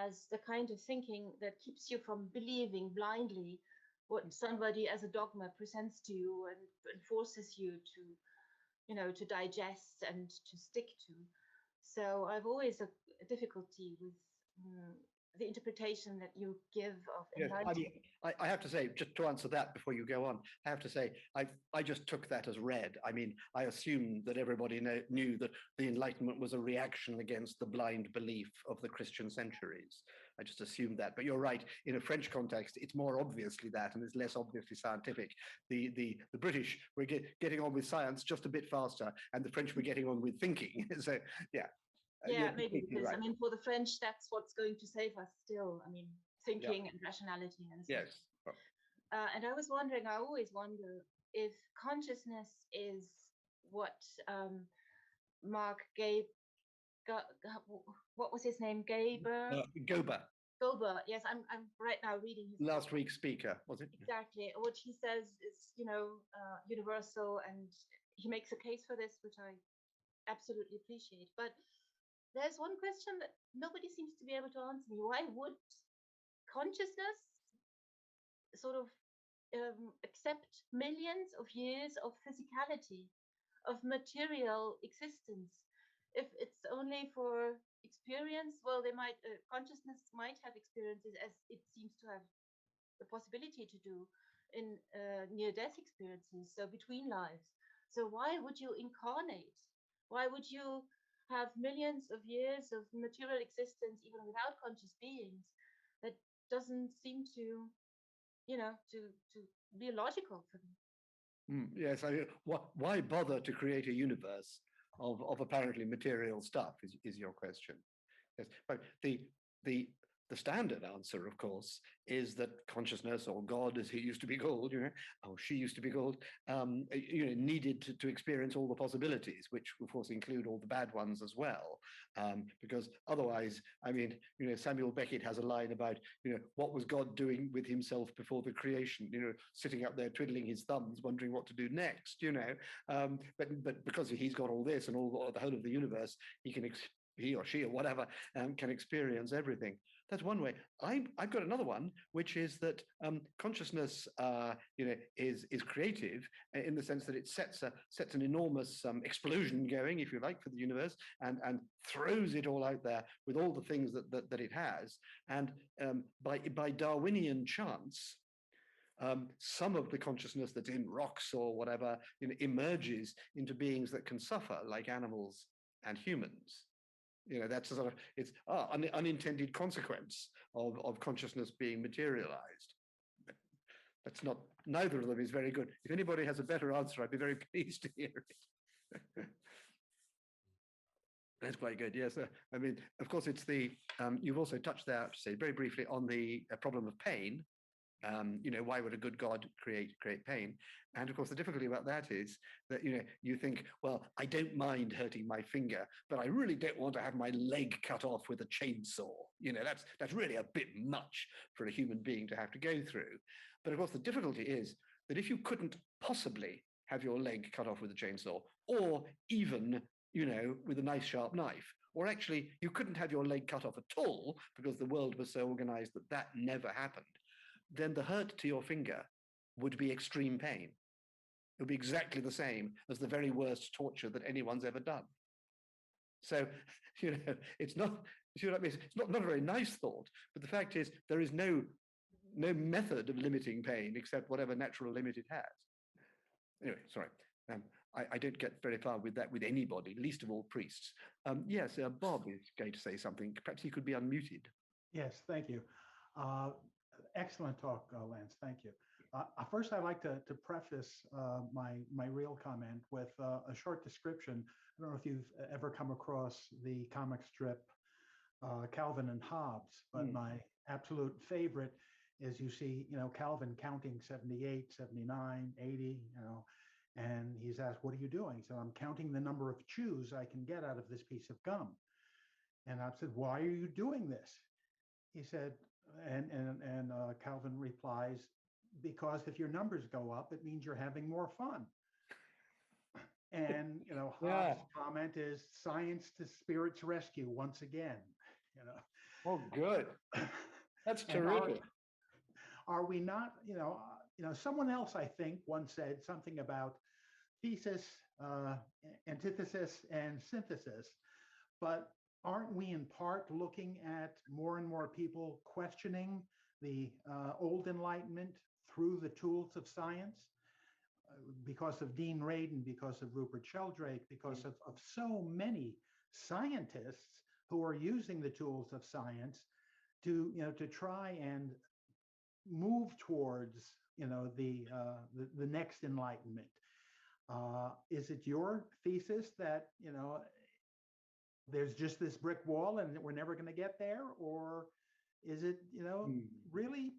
[SPEAKER 4] as the kind of thinking that keeps you from believing blindly what somebody as a dogma presents to you and forces you to digest and to stick to. So I've always a difficulty with the interpretation that you give of Enlightenment.
[SPEAKER 2] Yes, I have to say, just to answer that before you go on, I have to say, I just took that as read. I mean, I assumed that everybody knew that the Enlightenment was a reaction against the blind belief of the Christian centuries. I just assumed that. But you're right, in a French context, it's more obviously that, and it's less obviously scientific. The British were getting on with science just a bit faster, and the French were getting on with thinking. So, yeah.
[SPEAKER 4] Yeah, maybe because, right. I mean, for the French, that's what's going to save us still. I mean, thinking and rationality and so.
[SPEAKER 2] Yes.
[SPEAKER 4] And I always wonder if consciousness is what Mark what was his name?
[SPEAKER 2] Gober.
[SPEAKER 4] Yes, I'm right now reading his
[SPEAKER 2] last week's speaker, was it?
[SPEAKER 4] Exactly. What he says is, universal, and he makes a case for this, which I absolutely appreciate. But there's one question that nobody seems to be able to answer me. Why would consciousness sort of accept millions of years of physicality, of material existence? If it's only for experience, well, consciousness might have experiences, as it seems to have the possibility to do in near-death experiences, so between lives. So why would you incarnate? Why would you have millions of years of material existence even without conscious beings? That doesn't seem to be logical for me.
[SPEAKER 2] Yes, why bother to create a universe of apparently material stuff is your question. Yes, but the the standard answer, of course, is that consciousness, or God, as he used to be called, or she used to be called, needed to experience all the possibilities, which of course include all the bad ones as well. Because otherwise, Samuel Beckett has a line about, what was God doing with himself before the creation? Sitting up there twiddling his thumbs, wondering what to do next. But because he's got all this and all the whole of the universe, he or she or whatever can experience everything. That's one way. I've got another one, which is that consciousness, is creative in the sense that it sets an enormous explosion going, if you like, for the universe, and throws it all out there with all the things that it has. And by Darwinian chance, some of the consciousness that's in rocks or whatever emerges into beings that can suffer, like animals and humans. That's a sort of, it's an unintended consequence of consciousness being materialized. That's not, neither of them is very good. If anybody has a better answer, I'd be very pleased to hear it. That's quite good, yes. Of course, it's you've also touched there, to say very briefly, on the problem of pain. Why would a good God create pain? And of course, the difficulty about that is that, you think, well, I don't mind hurting my finger, but I really don't want to have my leg cut off with a chainsaw. That's really a bit much for a human being to have to go through. But of course, the difficulty is that if you couldn't possibly have your leg cut off with a chainsaw, or even, with a nice sharp knife, or actually you couldn't have your leg cut off at all because the world was so organized that never happened, then the hurt to your finger would be extreme pain. It would be exactly the same as the very worst torture that anyone's ever done. So, it's not, it's not a very nice thought, but the fact is there is no method of limiting pain except whatever natural limit it has. Anyway, sorry. I don't get very far with that with anybody, least of all priests. Yes, Bob is going to say something. Perhaps he could be unmuted.
[SPEAKER 5] Yes, thank you. Excellent talk, Lance. Thank you. First, I'd like to preface my real comment with a short description. I don't know if you've ever come across the comic strip Calvin and Hobbes, but my absolute favorite is, you see, Calvin counting 78, 79, 80, and he's asked, what are you doing? He said, I'm counting the number of chews I can get out of this piece of gum. And I said, why are you doing this? He said, and Calvin replies, because if your numbers go up, it means you're having more fun. And Hobbes' comment is, science to spirit's rescue once again.
[SPEAKER 2] Oh, good. That's terrific.
[SPEAKER 5] Are we not? Someone else, I think, once said something about thesis, antithesis, and synthesis, but aren't we in part looking at more and more people questioning the old Enlightenment through the tools of science? Because of Dean Radin, because of Rupert Sheldrake, because of so many scientists who are using the tools of science to try and move towards the next Enlightenment. Is it your thesis that there's just this brick wall and we're never going to get there, or is it really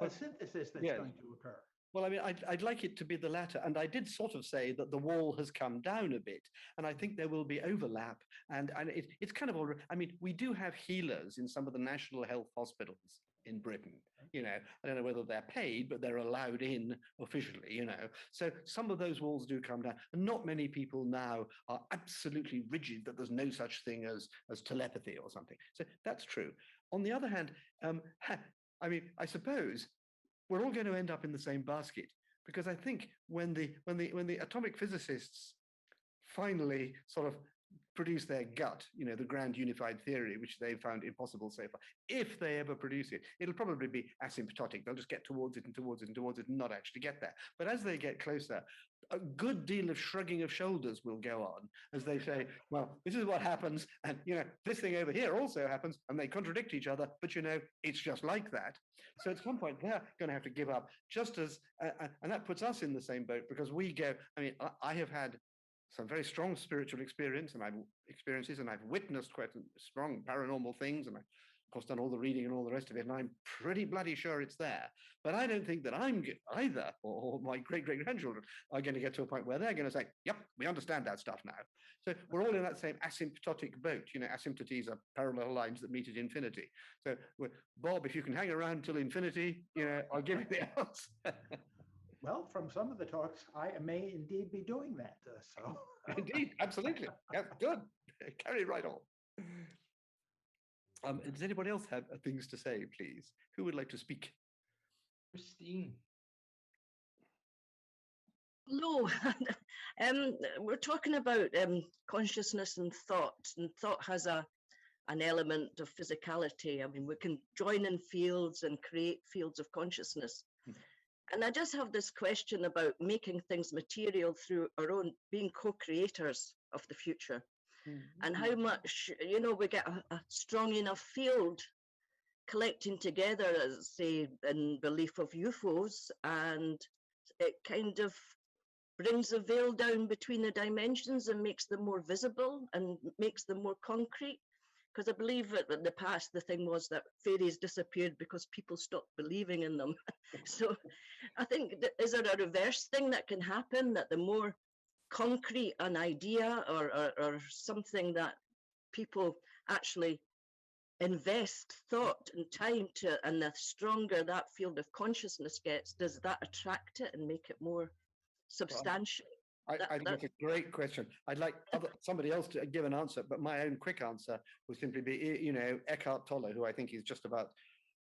[SPEAKER 5] a synthesis that's going to occur?
[SPEAKER 2] Well, I'd like it to be the latter. And I did sort of say that the wall has come down a bit. And I think there will be overlap. And it's kind of, we do have healers in some of the national health hospitals in Britain. I don't know whether they're paid, but they're allowed in officially, So some of those walls do come down. And not many people now are absolutely rigid that there's no such thing as telepathy or something. So that's true. On the other hand, I suppose we're all going to end up in the same basket, because I think when the atomic physicists finally sort of produce their gut, the grand unified theory, which they've found impossible so far, if they ever produce it, it'll probably be asymptotic. They'll just get towards it and towards it and towards it and not actually get there. But as they get closer, a good deal of shrugging of shoulders will go on as they say, well, this is what happens, and this thing over here also happens, and they contradict each other, but it's just like that. So at some point they're going to have to give up, just as and that puts us in the same boat, because we go, I have had some very strong spiritual experiences, and I've witnessed quite strong paranormal things, and I've course, done all the reading and all the rest of it, and I'm pretty bloody sure it's there. But I don't think that I'm either, or my great-great-grandchildren are going to get to a point where they're going to say, yep, we understand that stuff now. So we're all in that same asymptotic boat. You know, asymptotes are parallel lines that meet at infinity. So, Bob, if you can hang around till infinity, you know, I'll give you the answer.
[SPEAKER 5] Well, from some of the talks, I may indeed be doing that. So
[SPEAKER 2] Indeed, absolutely. Yeah, good. Carry right on. Does anybody else have things to say, please? Who would like to speak?
[SPEAKER 1] Christine.
[SPEAKER 6] Hello. We're talking about consciousness and thought has an element of physicality. I mean, we can join in fields and create fields of consciousness. And I just have this question about making things material through our own being co-creators of the future. And how much, you know, we get a strong enough field collecting together, as say, in belief of UFOs, and it kind of brings the veil down between the dimensions and makes them more visible and makes them more concrete. Because I believe that in the past, the thing was that fairies disappeared because people stopped believing in them. So I think, is there a reverse thing that can happen, that the more concrete an idea or something that people actually invest thought and time to, and the stronger that field of consciousness gets, does that attract it and make it more substantial?
[SPEAKER 2] I think that's a great question. I'd like somebody else to give an answer, but my own quick answer would simply be, you know, Eckhart Tolle, who I think is just about,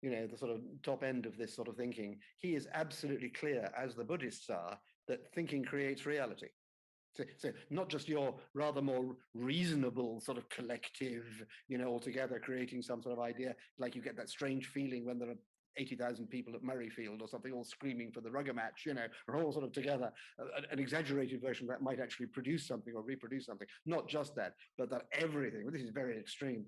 [SPEAKER 2] you know, the sort of top end of this sort of thinking. He is absolutely clear, as the Buddhists are, that thinking creates reality. So not just your rather more reasonable sort of collective, you know, altogether creating some sort of idea, like you get that strange feeling when there are 80,000 people at Murrayfield or something all screaming for the rugger match, you know, are all sort of together. An exaggerated version of that might actually produce something or reproduce something. Not just that, but that everything, well, this is very extreme,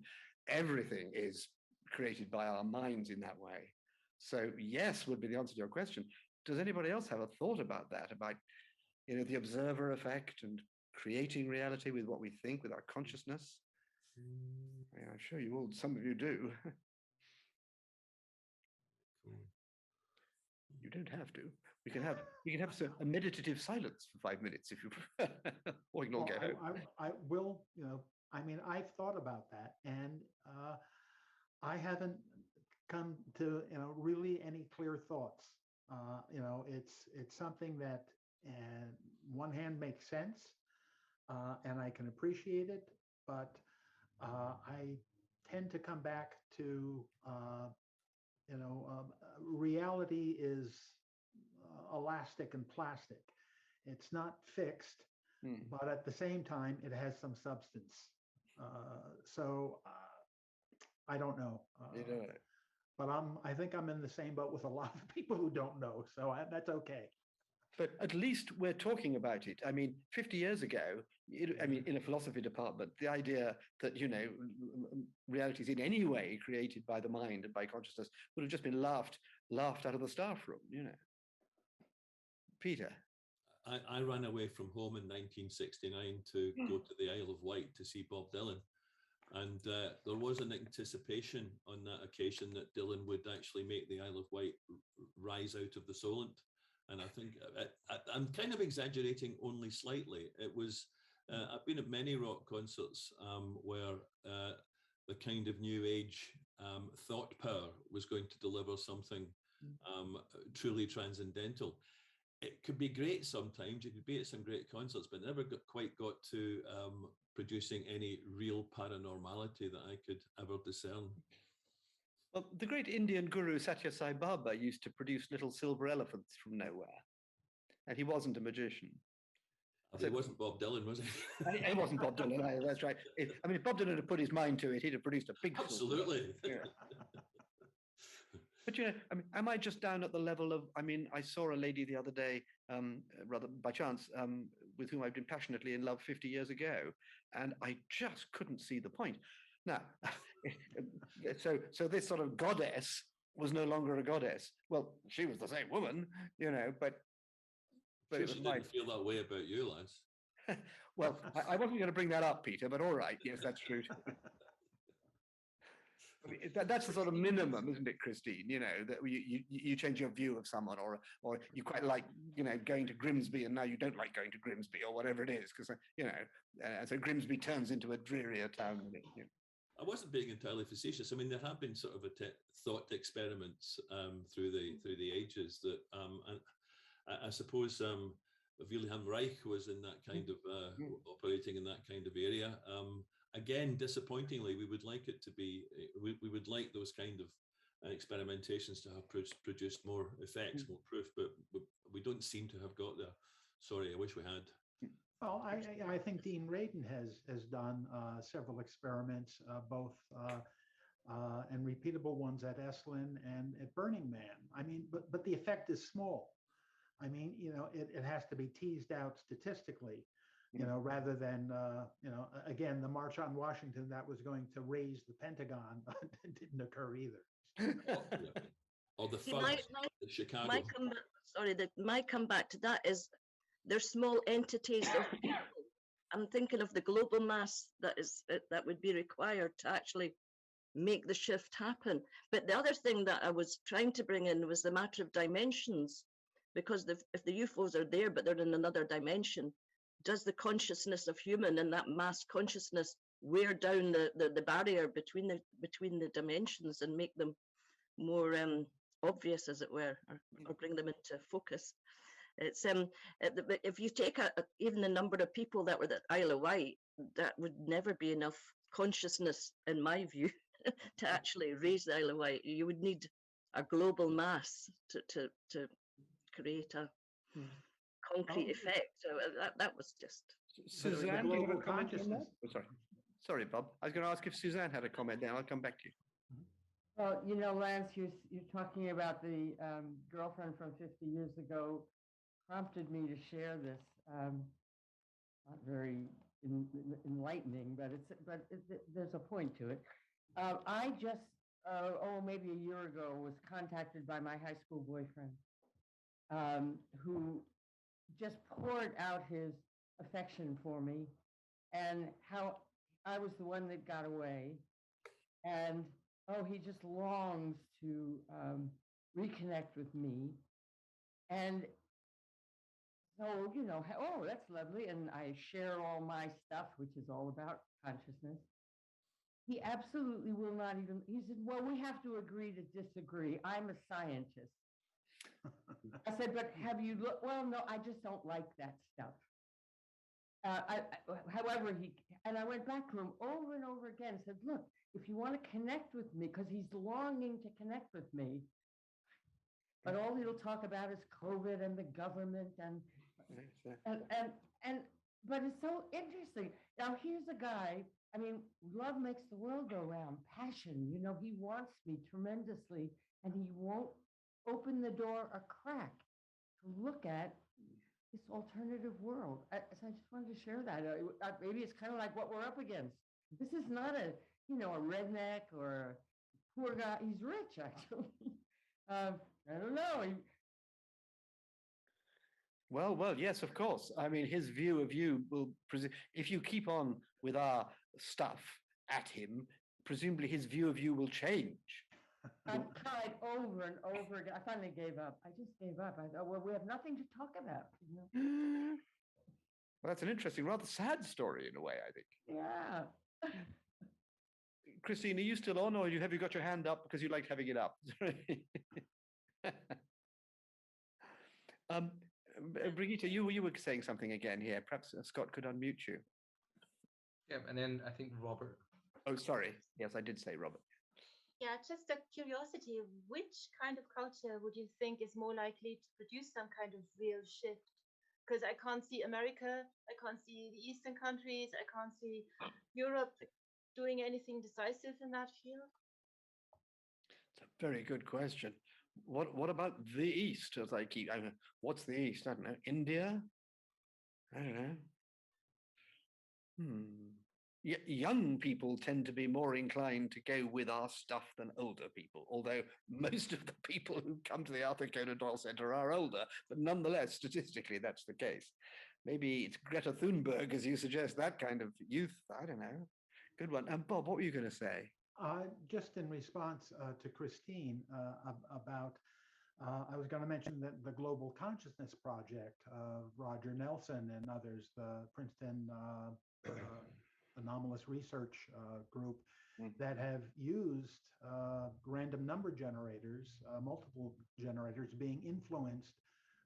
[SPEAKER 2] everything is created by our minds in that way. So yes, would be the answer to your question. Does anybody else have a thought about that, about, you know, the observer effect and creating reality with what we think, with our consciousness? Yeah, I'm sure you all, some of you do. You don't have to. We can have a meditative silence for 5 minutes if you prefer, or you can all go home.
[SPEAKER 5] I will, you know, I mean, I've thought about that, and I haven't come to, you know, really any clear thoughts. You know, it's something that, on one hand, makes sense, and I can appreciate it, but I tend to come back to you know, reality is elastic and plastic. It's not fixed, but at the same time, it has some substance. So I don't know.
[SPEAKER 2] You don't know.
[SPEAKER 5] But I think I'm in the same boat with a lot of people who don't know. So that's okay.
[SPEAKER 2] But at least we're talking about it. I mean, 50 years ago, I mean, in a philosophy department, the idea that, you know, reality is in any way created by the mind and by consciousness would have just been laughed out of the staff room, you know. Peter?
[SPEAKER 3] I ran away from home in 1969 to go to the Isle of Wight to see Bob Dylan. And there was an anticipation on that occasion that Dylan would actually make the Isle of Wight rise out of the Solent. And I think I'm kind of exaggerating only slightly. It was, I've been at many rock concerts where the kind of new age thought power was going to deliver something truly transcendental. It could be great sometimes, you could be at some great concerts, but never quite got to producing any real paranormality that I could ever discern.
[SPEAKER 2] Well, the great Indian guru Satya Sai Baba used to produce little silver elephants from nowhere. And he wasn't a magician.
[SPEAKER 3] So it wasn't Bob Dylan, was he?
[SPEAKER 2] It wasn't Bob Dylan, either, that's right. I mean, if Bob Dylan had put his mind to it, he'd have produced a big
[SPEAKER 3] Absolutely.
[SPEAKER 2] Silver. But, you know, I mean, am I just down at the level of, I mean, I saw a lady the other day, rather by chance, with whom I'd been passionately in love 50 years ago, and I just couldn't see the point. Now, so this sort of goddess was no longer a goddess. Well, she was the same woman, you know, but
[SPEAKER 3] sure, she didn't feel that way about you, Lance.
[SPEAKER 2] Well, I wasn't going to bring that up, Peter, but all right. Yes, that's true. That's the sort of minimum, isn't it, Christine? You know, that you change your view of someone, or you quite like, you know, going to Grimsby, and now you don't like going to Grimsby, or whatever it is, because you know, so Grimsby turns into a drearier town. You know.
[SPEAKER 3] I wasn't being entirely facetious. I mean, there have been sort of thought experiments through the ages that, and I suppose Wilhelm Reich was in that kind of operating in that kind of area. Again, disappointingly, we would like it to be. We would like those kind of experimentations to have produced more effects, more proof, but we don't seem to have got there. Sorry, I wish we had.
[SPEAKER 5] Well, I think Dean Radin has done several experiments, both and repeatable ones at Esalen and at Burning Man. I mean, but the effect is small. I mean, you know, it has to be teased out statistically, you know, rather than, you know, again, the March on Washington that was going to raise the Pentagon, but it didn't occur either.
[SPEAKER 3] Or the
[SPEAKER 6] See,
[SPEAKER 3] thugs in Chicago.
[SPEAKER 6] My comeback to that is there's small entities of people. I'm thinking of the global mass that would be required to actually make the shift happen. But the other thing that I was trying to bring in was the matter of dimensions, because if the UFOs are there, but they're in another dimension, does the consciousness of human and that mass consciousness wear down the barrier between the dimensions and make them more obvious, as it were, or bring them into focus? It's if you take even the number of people that were at Isle of Wight, that would never be enough consciousness, in my view, to actually raise the Isle of Wight. You would need a global mass to create a concrete effect. So that was just.
[SPEAKER 2] Suzanne, do you have a comment on that?
[SPEAKER 5] Consciousness.
[SPEAKER 2] Oh, sorry, Bob. I was going to ask if Suzanne had a comment. Then I'll come back to you.
[SPEAKER 7] Well, you know, Lance, you're talking about the girlfriend from 50 years ago prompted me to share this. Not very enlightening, but there's a point to it. I just, maybe a year ago, was contacted by my high school boyfriend, who just poured out his affection for me and how I was the one that got away. And, he just longs to reconnect with me. And so, you know, that's lovely. And I share all my stuff, which is all about consciousness. He absolutely will not even, he said, well, we have to agree to disagree. I'm a scientist. I said, but have you looked? Well, no, I just don't like that stuff. However, and I went back to him over and over again and said, look, if you want to connect with me, because he's longing to connect with me, but all he'll talk about is COVID and the government but it's so interesting. Now, here's a guy, I mean, love makes the world go round, passion, you know, he wants me tremendously, and he won't open the door a crack to look at this alternative world. So I just wanted to share that. Maybe it's kind of like what we're up against. This is not a redneck or a poor guy. He's rich, actually. I don't know.
[SPEAKER 2] Well, yes, of course. I mean, his view of you will, if you keep on with our stuff at him, presumably his view of you will change.
[SPEAKER 7] I've tried over and over again. I finally gave up. I just gave up. I thought, well, we have nothing to talk about. You know?
[SPEAKER 2] Well, that's an interesting, rather sad story in a way, I think.
[SPEAKER 7] Yeah.
[SPEAKER 2] Christine, are you still on, or have you got your hand up because you liked having it up? Brigitte, you were saying something again here. Perhaps Scott could unmute you.
[SPEAKER 1] Yeah, and then I think Robert.
[SPEAKER 2] Oh, sorry. Yes, I did say Robert.
[SPEAKER 4] Yeah, just a curiosity, which kind of culture would you think is more likely to produce some kind of real shift? Because I can't see America, I can't see the Eastern countries, I can't see Europe doing anything decisive in that field.
[SPEAKER 2] It's a very good question. What about the East? As I mean, what's the East? I don't know. India? I don't know. Young people tend to be more inclined to go with our stuff than older people, although most of the people who come to the Arthur Conan Doyle Center are older, but nonetheless, statistically, that's the case. Maybe it's Greta Thunberg, as you suggest, that kind of youth. I don't know. Good one. And Bob, what were you going to say?
[SPEAKER 5] Just in response to Christine about, I was going to mention that the Global Consciousness Project, Roger Nelson and others, the Princeton Anomalous Research Group, that have used random number generators, multiple generators being influenced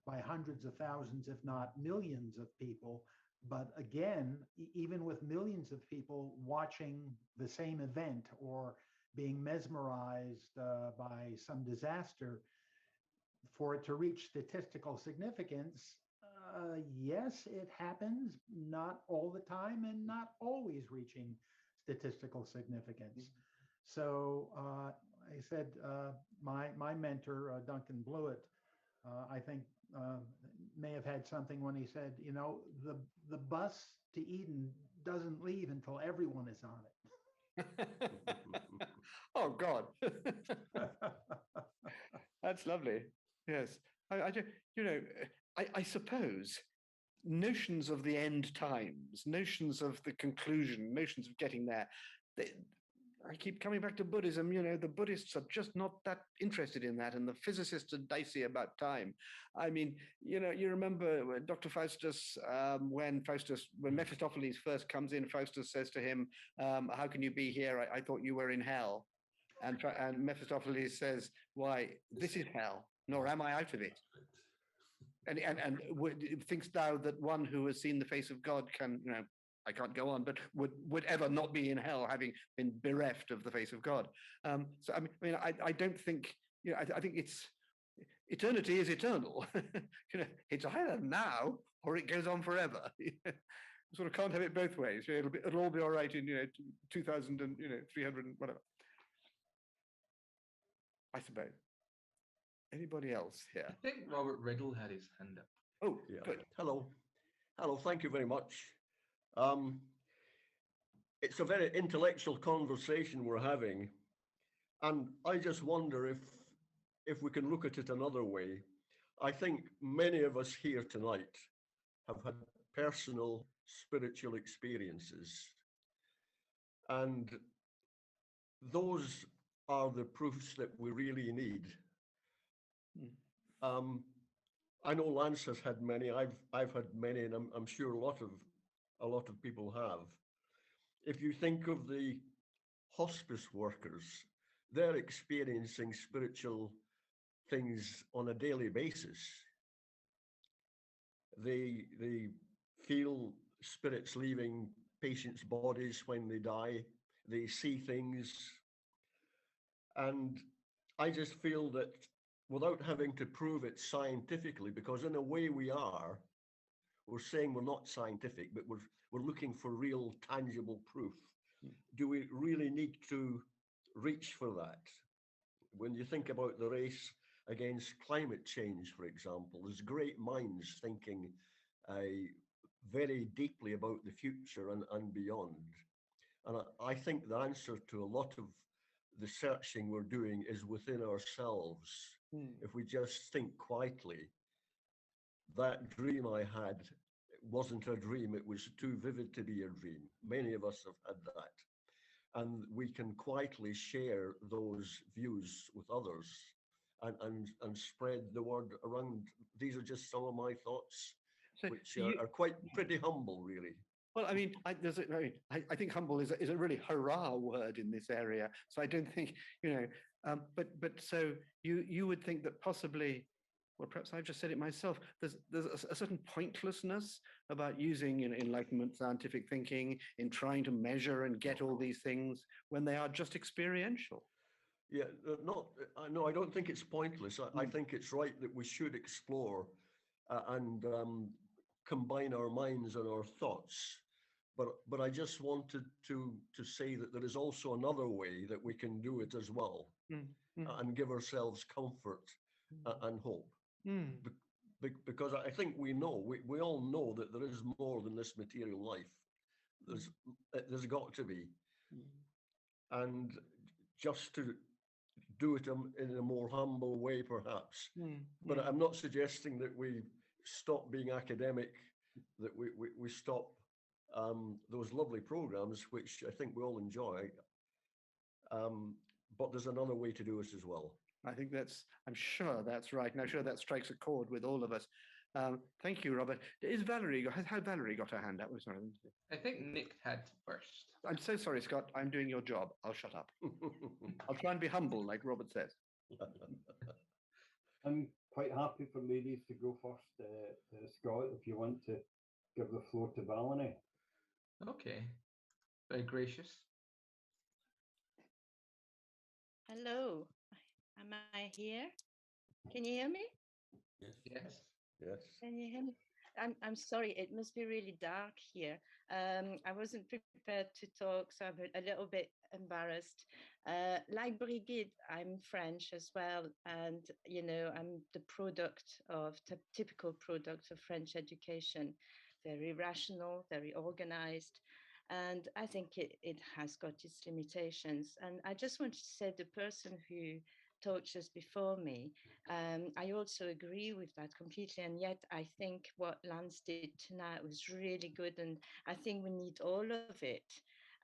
[SPEAKER 5] by hundreds of thousands, if not millions of people. But again, even with millions of people watching the same event or being mesmerized by some disaster, for it to reach statistical significance, yes, it happens, not all the time and not always reaching statistical significance. So I said, my mentor, Duncan Blewett, I think may have had something when he said, you know, the bus to Eden doesn't leave until everyone is on it.
[SPEAKER 2] Oh, God. That's lovely. Yes. I suppose notions of the end times, notions of the conclusion, notions of getting there, I keep coming back to Buddhism. You know, the Buddhists are just not that interested in that, and the physicists are dicey about time. I mean, you know, you remember Dr. Faustus, when Mephistopheles first comes in, Faustus says to him, how can you be here? I thought you were in hell. And Mephistopheles says, why, this is hell, nor am I out of it. And thinkst thou that one who has seen the face of God can, you know, I can't go on, but would ever not be in hell, having been bereft of the face of God. So I mean, I don't think, you know, I think eternity is eternal. You know, it's either now or it goes on forever. You sort of can't have it both ways. You know, it'll all be all right in, you know, 2000 and, you know, 300 and whatever. I suppose. Anybody else here?
[SPEAKER 1] I think Robert Riddle had his hand up.
[SPEAKER 2] Oh,
[SPEAKER 8] Yeah.
[SPEAKER 2] good.
[SPEAKER 8] Hello. Thank you very much. It's a very intellectual conversation we're having, and I just wonder if we can look at it another way. I think many of us here tonight have had personal spiritual experiences, and those are the proofs that we really need. I know Lance has had many. I've had many, and I'm sure a lot of people have. If you think of the hospice workers, they're experiencing spiritual things on a daily basis. They feel spirits leaving patients' bodies when they die. They see things. And I just feel that without having to prove it scientifically, because in a way we're saying we're not scientific, but we're looking for real tangible proof. Do we really need to reach for that? When you think about the race against climate change, for example, there's great minds thinking very deeply about the future and beyond. And I think the answer to a lot of the searching we're doing is within ourselves. If we just think quietly, that dream I had wasn't a dream, it was too vivid to be a dream. Many of us have had that. And we can quietly share those views with others and spread the word around. These are just some of my thoughts, so which are quite pretty humble, really.
[SPEAKER 2] Well, I mean, I think humble is a really hurrah word in this area. So I don't think, you know, but so you would think that possibly, well, perhaps I've just said it myself, there's a certain pointlessness about using, you know, Enlightenment scientific thinking in trying to measure and get all these things when they are just experiential.
[SPEAKER 8] Yeah, no, I don't think it's pointless. I think it's right that we should explore and combine our minds and our thoughts. But I just wanted to say that there is also another way that we can do it as well, and give ourselves comfort and hope. Because I think we all know that there is more than this material life. There's got to be. And just to do it in a more humble way, perhaps. But I'm not suggesting that we stop being academic, that we stop those lovely programs, which I think we all enjoy. But there's another way to do this as well.
[SPEAKER 2] I think I'm sure that's right. And I'm sure that strikes a chord with all of us. Thank you, Robert. Has Valerie got her hand up? Sorry.
[SPEAKER 1] I think Nick had first.
[SPEAKER 2] I'm so sorry, Scott. I'm doing your job. I'll shut up. I'll try and be humble, like Robert says.
[SPEAKER 9] I'm quite happy for ladies to go first, Scott, if you want to give the floor to Valerie.
[SPEAKER 1] Okay, very gracious.
[SPEAKER 10] Hello, am I here? Can you hear me?
[SPEAKER 1] Yes.
[SPEAKER 8] Yes.
[SPEAKER 10] Can you hear me? I'm sorry, it must be really dark here. I wasn't prepared to talk, so I'm a little bit embarrassed. Like Brigitte, I'm French as well, and you know, I'm the typical product of French education, very rational, very organized, and I think it has got its limitations. And I just wanted to say the person who taught just before me, I also agree with that completely. And yet I think what Lance did tonight was really good. And I think we need all of it.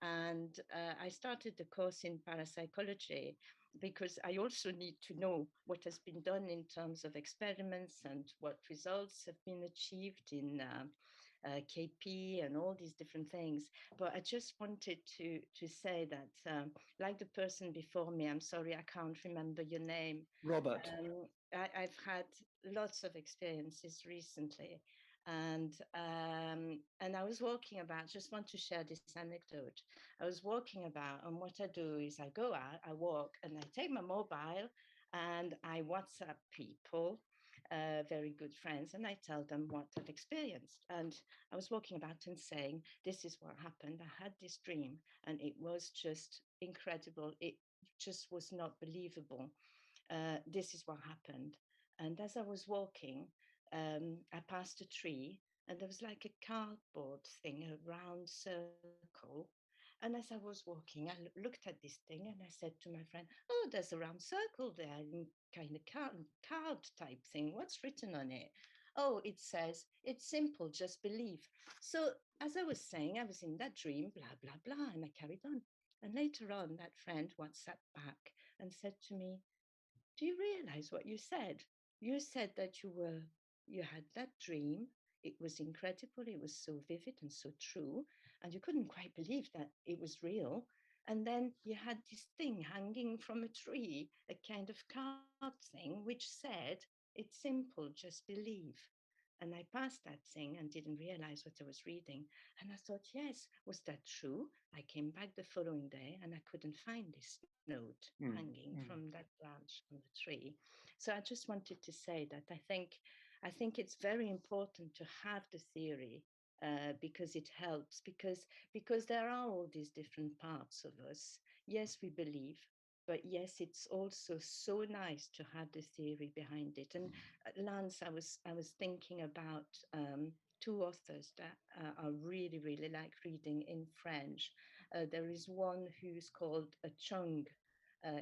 [SPEAKER 10] And I started the course in parapsychology because I also need to know what has been done in terms of experiments and what results have been achieved in KP and all these different things. But I just wanted to say that, like the person before me, I'm sorry, I can't remember your name.
[SPEAKER 2] Robert.
[SPEAKER 10] I've had lots of experiences recently. And I was walking about, just want to share this anecdote. I was walking about, and what I do is I go out, I walk, and I take my mobile and I WhatsApp people, very good friends, and I tell them what I've experienced. And I was walking about and saying, this is what happened. I had this dream and it was just incredible. It just was not believable. This is what happened. And as I was walking, I passed a tree and there was like a cardboard thing, a round circle. And as I was walking, I looked at this thing and I said to my friend, oh, there's a round circle there, in kind of card type thing. What's written on it? Oh, it says, it's simple, just believe. So as I was saying, I was in that dream, blah, blah, blah, and I carried on. And later on, that friend WhatsApped back and said to me, do you realize what you said? You said that you had that dream. It was incredible. It was so vivid and so true. And you couldn't quite believe that it was real. And then you had this thing hanging from a tree, a kind of card thing, which said, it's simple, just believe. And I passed that thing and didn't realize what I was reading. And I thought, yes, was that true? I came back the following day and I couldn't find this note hanging from that branch on the tree. So I just wanted to say that I think it's very important to have the theory because it helps, because there are all these different parts of us. Yes, we believe, but yes, it's also so nice to have the theory behind it. And Lance, I was thinking about two authors that I really, really like reading in French. There is one who's called Chung.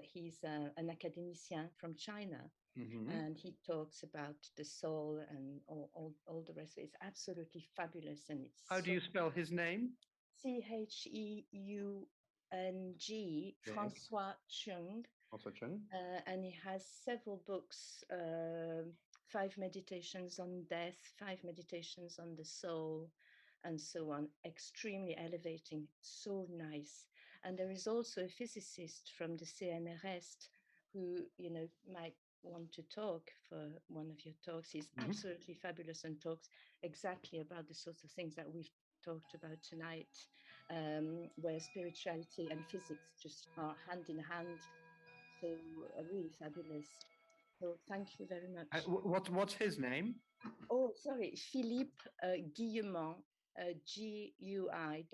[SPEAKER 10] He's an academician from China. And he talks about the soul and all the rest of it. It's absolutely fabulous. And it's
[SPEAKER 2] How do you spell his name?
[SPEAKER 10] Cheung, Francois Chung. And he has several books, 5 meditations on death, 5 meditations on the soul, and so on. Extremely elevating, so nice. And there is also a physicist from the CNRS who, you know, might want to talk for one of your talks. He's absolutely fabulous and talks exactly about the sorts of things that we've talked about tonight, where spirituality and physics just are hand in hand. So really fabulous. So thank you very much.
[SPEAKER 2] What's his name?
[SPEAKER 10] Oh, sorry, Philippe Guillemant, Guillemant.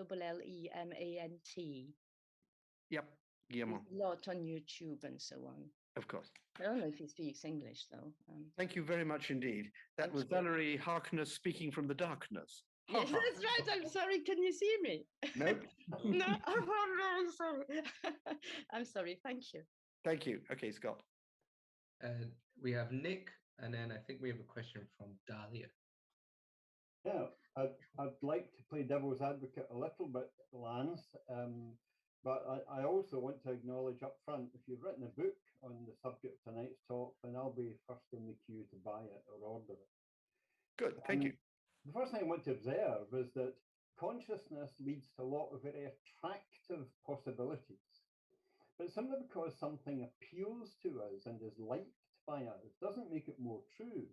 [SPEAKER 2] Yep, Guillemant.
[SPEAKER 10] There's a lot on YouTube and so on.
[SPEAKER 2] Of course.
[SPEAKER 10] I don't know if he speaks English though.
[SPEAKER 2] Thank you very much indeed. That was Valerie Harkness speaking from the darkness.
[SPEAKER 10] Yes, that's right. I'm sorry. Can you see me?
[SPEAKER 2] Nope.
[SPEAKER 10] No. Oh, no, I'm sorry. I'm sorry. Thank you.
[SPEAKER 2] Thank you. Okay, Scott.
[SPEAKER 1] We have Nick, and then I think we have a question from Dahlia.
[SPEAKER 9] Yeah, I'd like to play devil's advocate a little bit, Lance. But I also want to acknowledge up front, if you've written a book on the subject of tonight's talk, then I'll be first in the queue to buy it or order it.
[SPEAKER 2] Good, thank you.
[SPEAKER 9] The first thing I want to observe is that consciousness leads to a lot of very attractive possibilities. But simply because something appeals to us and is liked by us doesn't make it more true.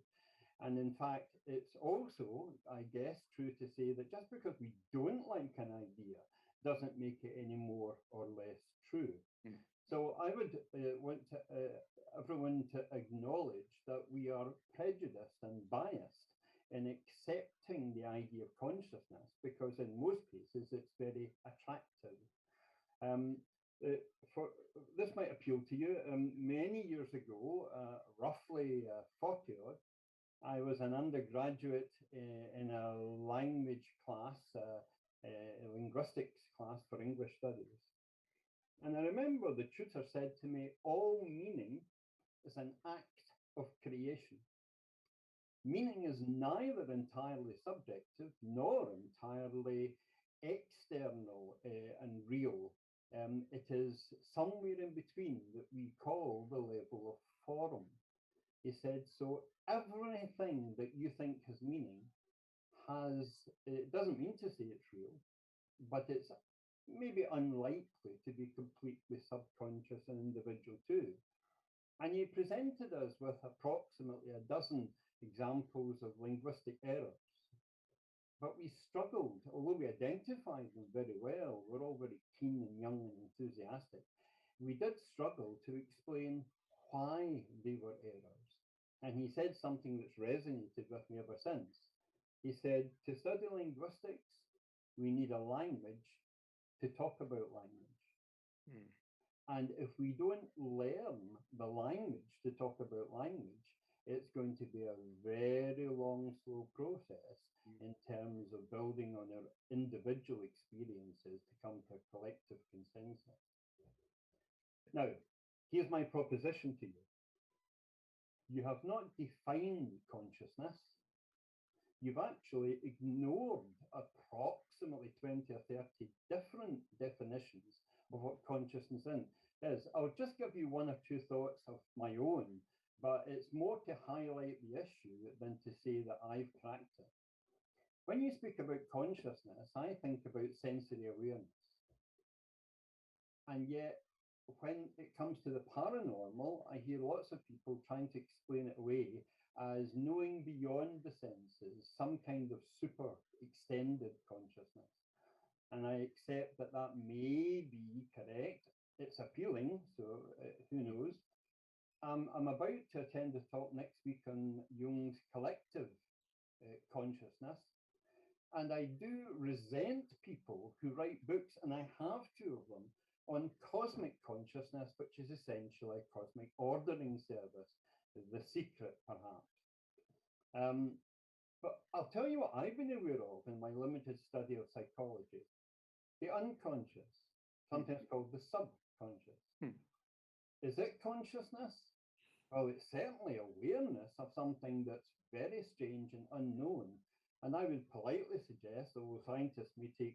[SPEAKER 9] And in fact, it's also, I guess, true to say that just because we don't like an idea doesn't make it any more or less true. Mm. So I would want everyone to acknowledge that we are prejudiced and biased in accepting the idea of consciousness, because in most cases it's very attractive. This might appeal to you. Many years ago, roughly 40 odd, I was an undergraduate in a language class, a linguistics class for English studies. And I remember the tutor said to me, all meaning is an act of creation. Meaning is neither entirely subjective nor entirely external and real. It is somewhere in between that we call the level of form. He said, so everything that you think has meaning it doesn't mean to say it's real, but it's maybe unlikely to be completely subconscious and individual too. And he presented us with approximately a dozen examples of linguistic errors. But we struggled, although we identified them very well, we're all very keen and young and enthusiastic, we did struggle to explain why they were errors. And he said something that's resonated with me ever since. He said, to study linguistics, we need a language to talk about language. Hmm. And if we don't learn the language to talk about language, it's going to be a very long, slow process in terms of building on our individual experiences to come to a collective consensus. Now, here's my proposition to you. You have not defined consciousness. You've actually ignored approximately 20 or 30 different definitions of what consciousness is. I'll just give you one or two thoughts of my own, but it's more to highlight the issue than to say that I've cracked it. When you speak about consciousness, I think about sensory awareness. And yet, when it comes to the paranormal, I hear lots of people trying to explain it away as knowing beyond the senses, some kind of super extended consciousness. And I accept that that may be correct. It's appealing, so who knows? I'm about to attend a talk next week on Jung's collective consciousness. And I do resent people who write books, and I have two of them, on cosmic consciousness, which is essentially a cosmic ordering service, The Secret, perhaps. But I'll tell you what I've been aware of in my limited study of psychology. The unconscious, sometimes called the subconscious. Is it consciousness? Well, it's certainly awareness of something that's very strange and unknown. And I would politely suggest, although scientists may take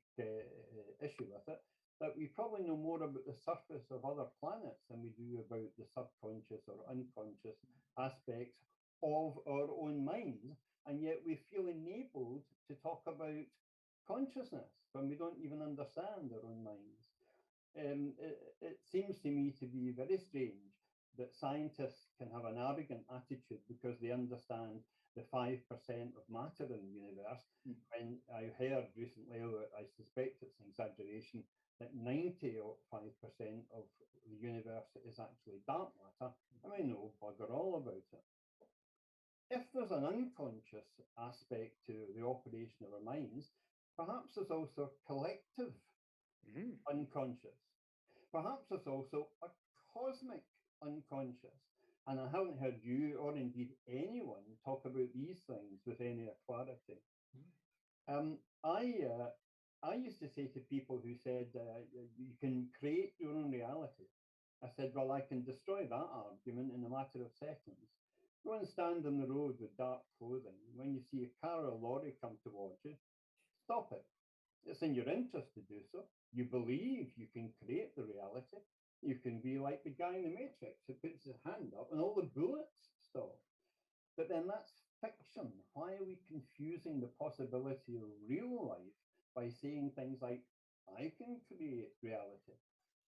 [SPEAKER 9] issue with it, that we probably know more about the surface of other planets than we do about the subconscious or unconscious aspects of our own minds. And yet we feel enabled to talk about consciousness when we don't even understand our own minds. It seems to me to be very strange that scientists can have an arrogant attitude because they understand the 5% of matter in the universe. And I heard recently, I suspect it's an exaggeration, that 95% of the universe is actually dark matter, and we know bugger all about it. If there's an unconscious aspect to the operation of our minds, perhaps there's also collective unconscious. Perhaps there's also a cosmic unconscious. And I haven't heard you, or indeed anyone, talk about these things with any clarity. I used to say to people who said, you can create your own reality. I said, well, I can destroy that argument in a matter of seconds. Go and stand on the road with dark clothing. When you see a car or lorry come towards you, stop it. It's in your interest to do so. You believe you can create the reality. You can be like the guy in the Matrix who puts his hand up and all the bullets stop. But then that's fiction. Why are we confusing the possibility of real life by saying things like, I can create reality?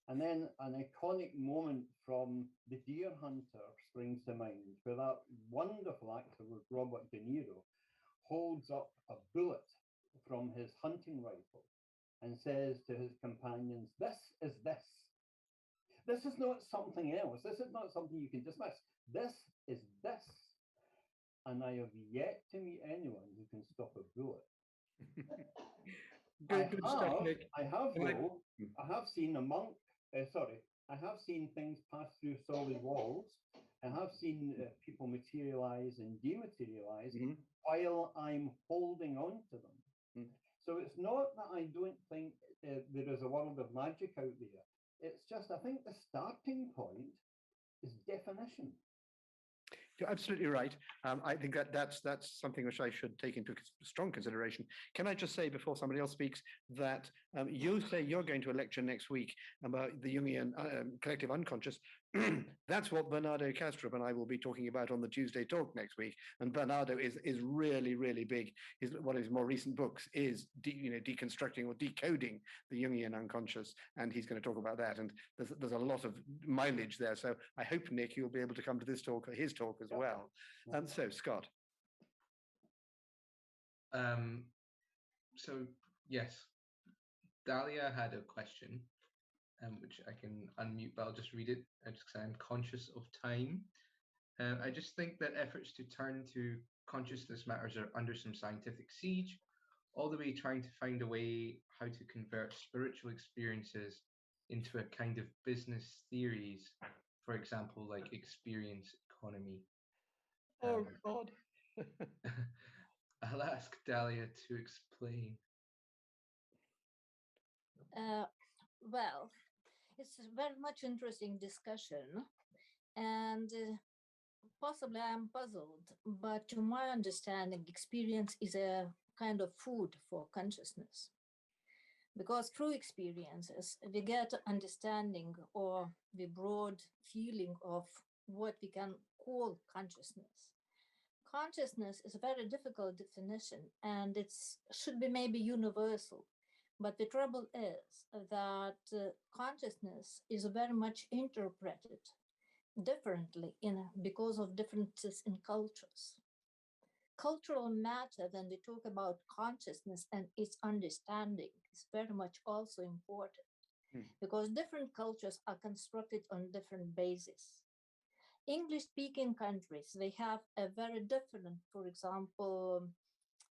[SPEAKER 9] And then an iconic moment from The Deer Hunter springs to mind, where that wonderful actor with Robert De Niro holds up a bullet from his hunting rifle and says to his companions, this is this. This is not something else. This is not something you can dismiss. This is this. And I have yet to meet anyone who can stop a bullet.
[SPEAKER 2] Good stuff, Nick.
[SPEAKER 9] I have seen a monk, I have seen things pass through solid walls. I have seen people materialize and dematerialize while I'm holding on to them. So it's not that I don't think there is a world of magic out there. It's just, I think the starting point is definition.
[SPEAKER 2] You're absolutely right. I think that's something which I should take into strong consideration. Can I just say before somebody else speaks that you say you're going to a lecture next week about the Jungian collective unconscious. That's what Bernardo Kastrup and I will be talking about on the Tuesday talk next week. And Bernardo is really, really big. One of his more recent books is deconstructing or decoding the Jungian unconscious, and he's going to talk about that. And there's a lot of mileage there. So I hope, Nick, you'll be able to come to this talk, or his talk as well. So Scott.
[SPEAKER 1] So yes, Dahlia had a question, which I can unmute, but I'll just read it just because I'm conscious of time. I just think that efforts to turn to consciousness matters are under some scientific siege, all the way trying to find a way how to convert spiritual experiences into a kind of business theories, for example, like experience economy.
[SPEAKER 2] Oh, God.
[SPEAKER 1] I'll ask Dahlia to explain.
[SPEAKER 11] Well, it's a very much interesting discussion, and possibly I'm puzzled, but to my understanding, experience is a kind of food for consciousness. Because through experiences, we get understanding or the broad feeling of what we can call consciousness. Consciousness is a very difficult definition, and it should be maybe universal. But the trouble is that consciousness is very much interpreted differently because of differences in cultures. Cultural matter, when we talk about consciousness and its understanding, is very much also important because different cultures are constructed on different bases. English-speaking countries, they have a very different, for example,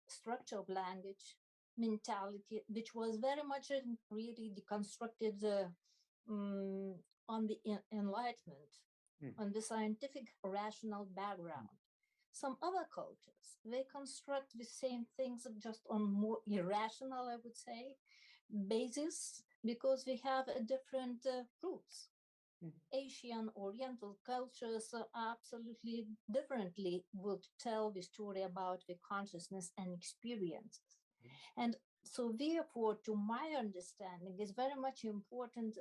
[SPEAKER 11] structure of language, mentality, which was very much really deconstructed on the Enlightenment, on the scientific rational background. Some other cultures, they construct the same things just on more irrational, I would say, basis, because we have a different roots. Asian Oriental cultures absolutely differently would tell the story about the consciousness and experiences. And so therefore, to my understanding, it's very much important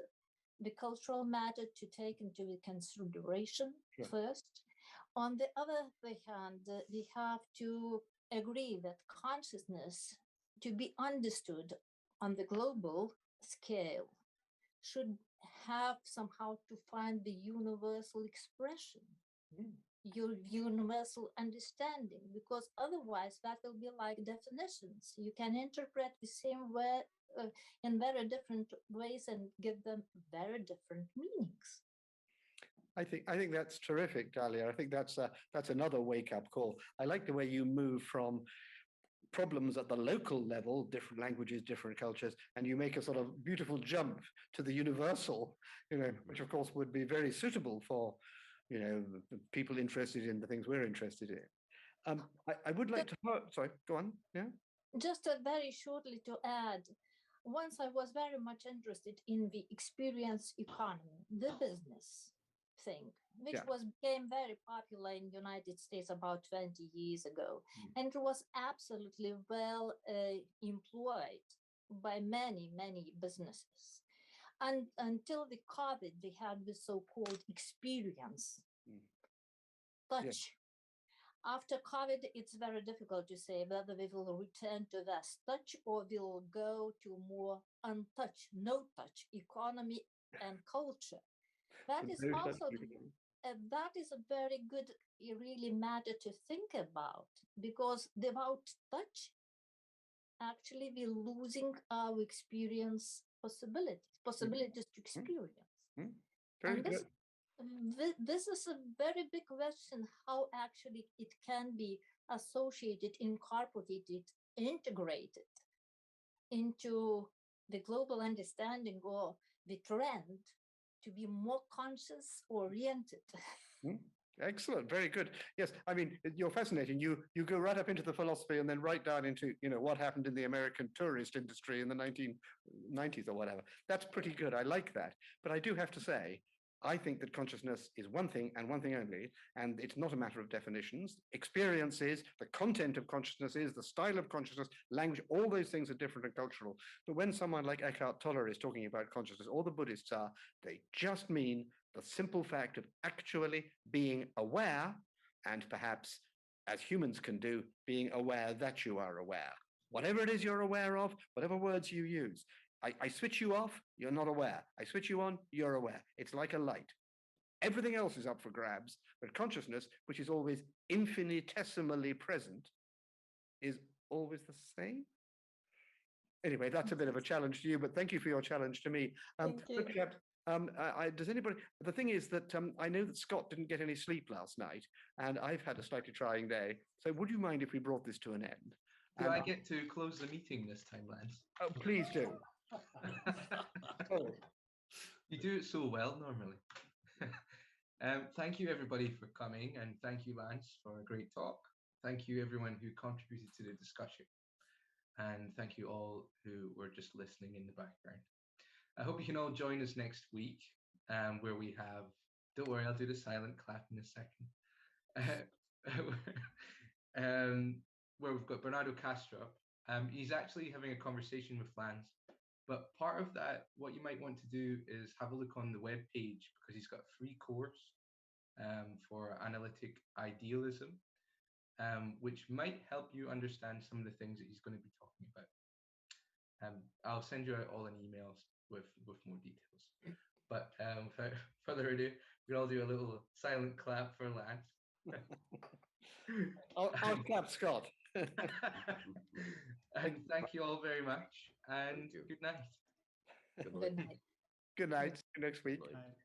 [SPEAKER 11] the cultural matter to take into the consideration first. On the other hand, we have to agree that consciousness, to be understood on the global scale, should have somehow to find the universal expression, your universal understanding, because otherwise that will be like definitions. You can interpret the same way in very different ways and give them very different meanings.
[SPEAKER 2] I think that's terrific, Dahlia. I think that's another wake-up call. I like the way you move from problems at the local level, different languages, different cultures, and you make a sort of beautiful jump to the universal, which of course would be very suitable for, the people interested in the things we're interested in. I would like to, sorry, go on, yeah?
[SPEAKER 11] Just very shortly to add, once I was very much interested in the experience economy, the business thing, which became very popular in the United States about 20 years ago. And it was absolutely well employed by many, many businesses. And until the COVID, we had the so-called experience, touch.
[SPEAKER 2] Yes.
[SPEAKER 11] After COVID, it's very difficult to say whether we will return to this touch or we'll go to more untouched, no touch economy and culture. That is also that is a very good really matter to think about, because without touch, actually we're losing our experience possibilities to experience.
[SPEAKER 2] Very
[SPEAKER 11] And
[SPEAKER 2] good.
[SPEAKER 11] this is a very big question, how actually it can be associated, incorporated, integrated into the global understanding or the trend to be more conscious oriented.
[SPEAKER 2] Excellent, very good. Yes, I mean, you're fascinating. You go right up into the philosophy and then right down into, you know, what happened in the American tourist industry in the 1990s or whatever. That's pretty good. I like that. But I do have to say, I think that consciousness is one thing and one thing only, and it's not a matter of definitions. Experience is, the content of consciousness is, the style of consciousness, language, all those things are different and cultural. But when someone like Eckhart Tolle is talking about consciousness, or the Buddhists are, they just mean the simple fact of actually being aware, and perhaps, as humans can do, being aware that you are aware. Whatever it is you're aware of, whatever words you use. I switch you off, you're not aware. I switch you on, you're aware. It's like a light. Everything else is up for grabs, but consciousness, which is always infinitesimally present, is always the same. Anyway, that's a bit of a challenge to you, but thank you for your challenge to me.
[SPEAKER 11] Thank you.
[SPEAKER 2] Does anybody, the thing is that I know that Scott didn't get any sleep last night, and I've had a slightly trying day. So would you mind if we brought this to an end?
[SPEAKER 1] Do I get to close the meeting this time, Lance?
[SPEAKER 2] Oh, please do.
[SPEAKER 1] You do it so well normally. Thank you everybody for coming, and thank you Lance for a great talk. Thank you everyone who contributed to the discussion, and thank you all who were just listening in the background. I hope you can all join us next week, where we have, don't worry, I'll do the silent clap in a second, where we've got Bernardo Castro. He's actually having a conversation with Lance. But part of that, what you might want to do is have a look on the web page, because he's got a free course for analytic idealism, which might help you understand some of the things that he's going to be talking about. I'll send you out all in emails with more details. But without further ado, we'll all do a little silent clap for Lance.
[SPEAKER 2] I'll clap Scott.
[SPEAKER 1] And thank you all very much, and good night.
[SPEAKER 11] Good night.
[SPEAKER 2] Good night. See you next week.
[SPEAKER 5] Right.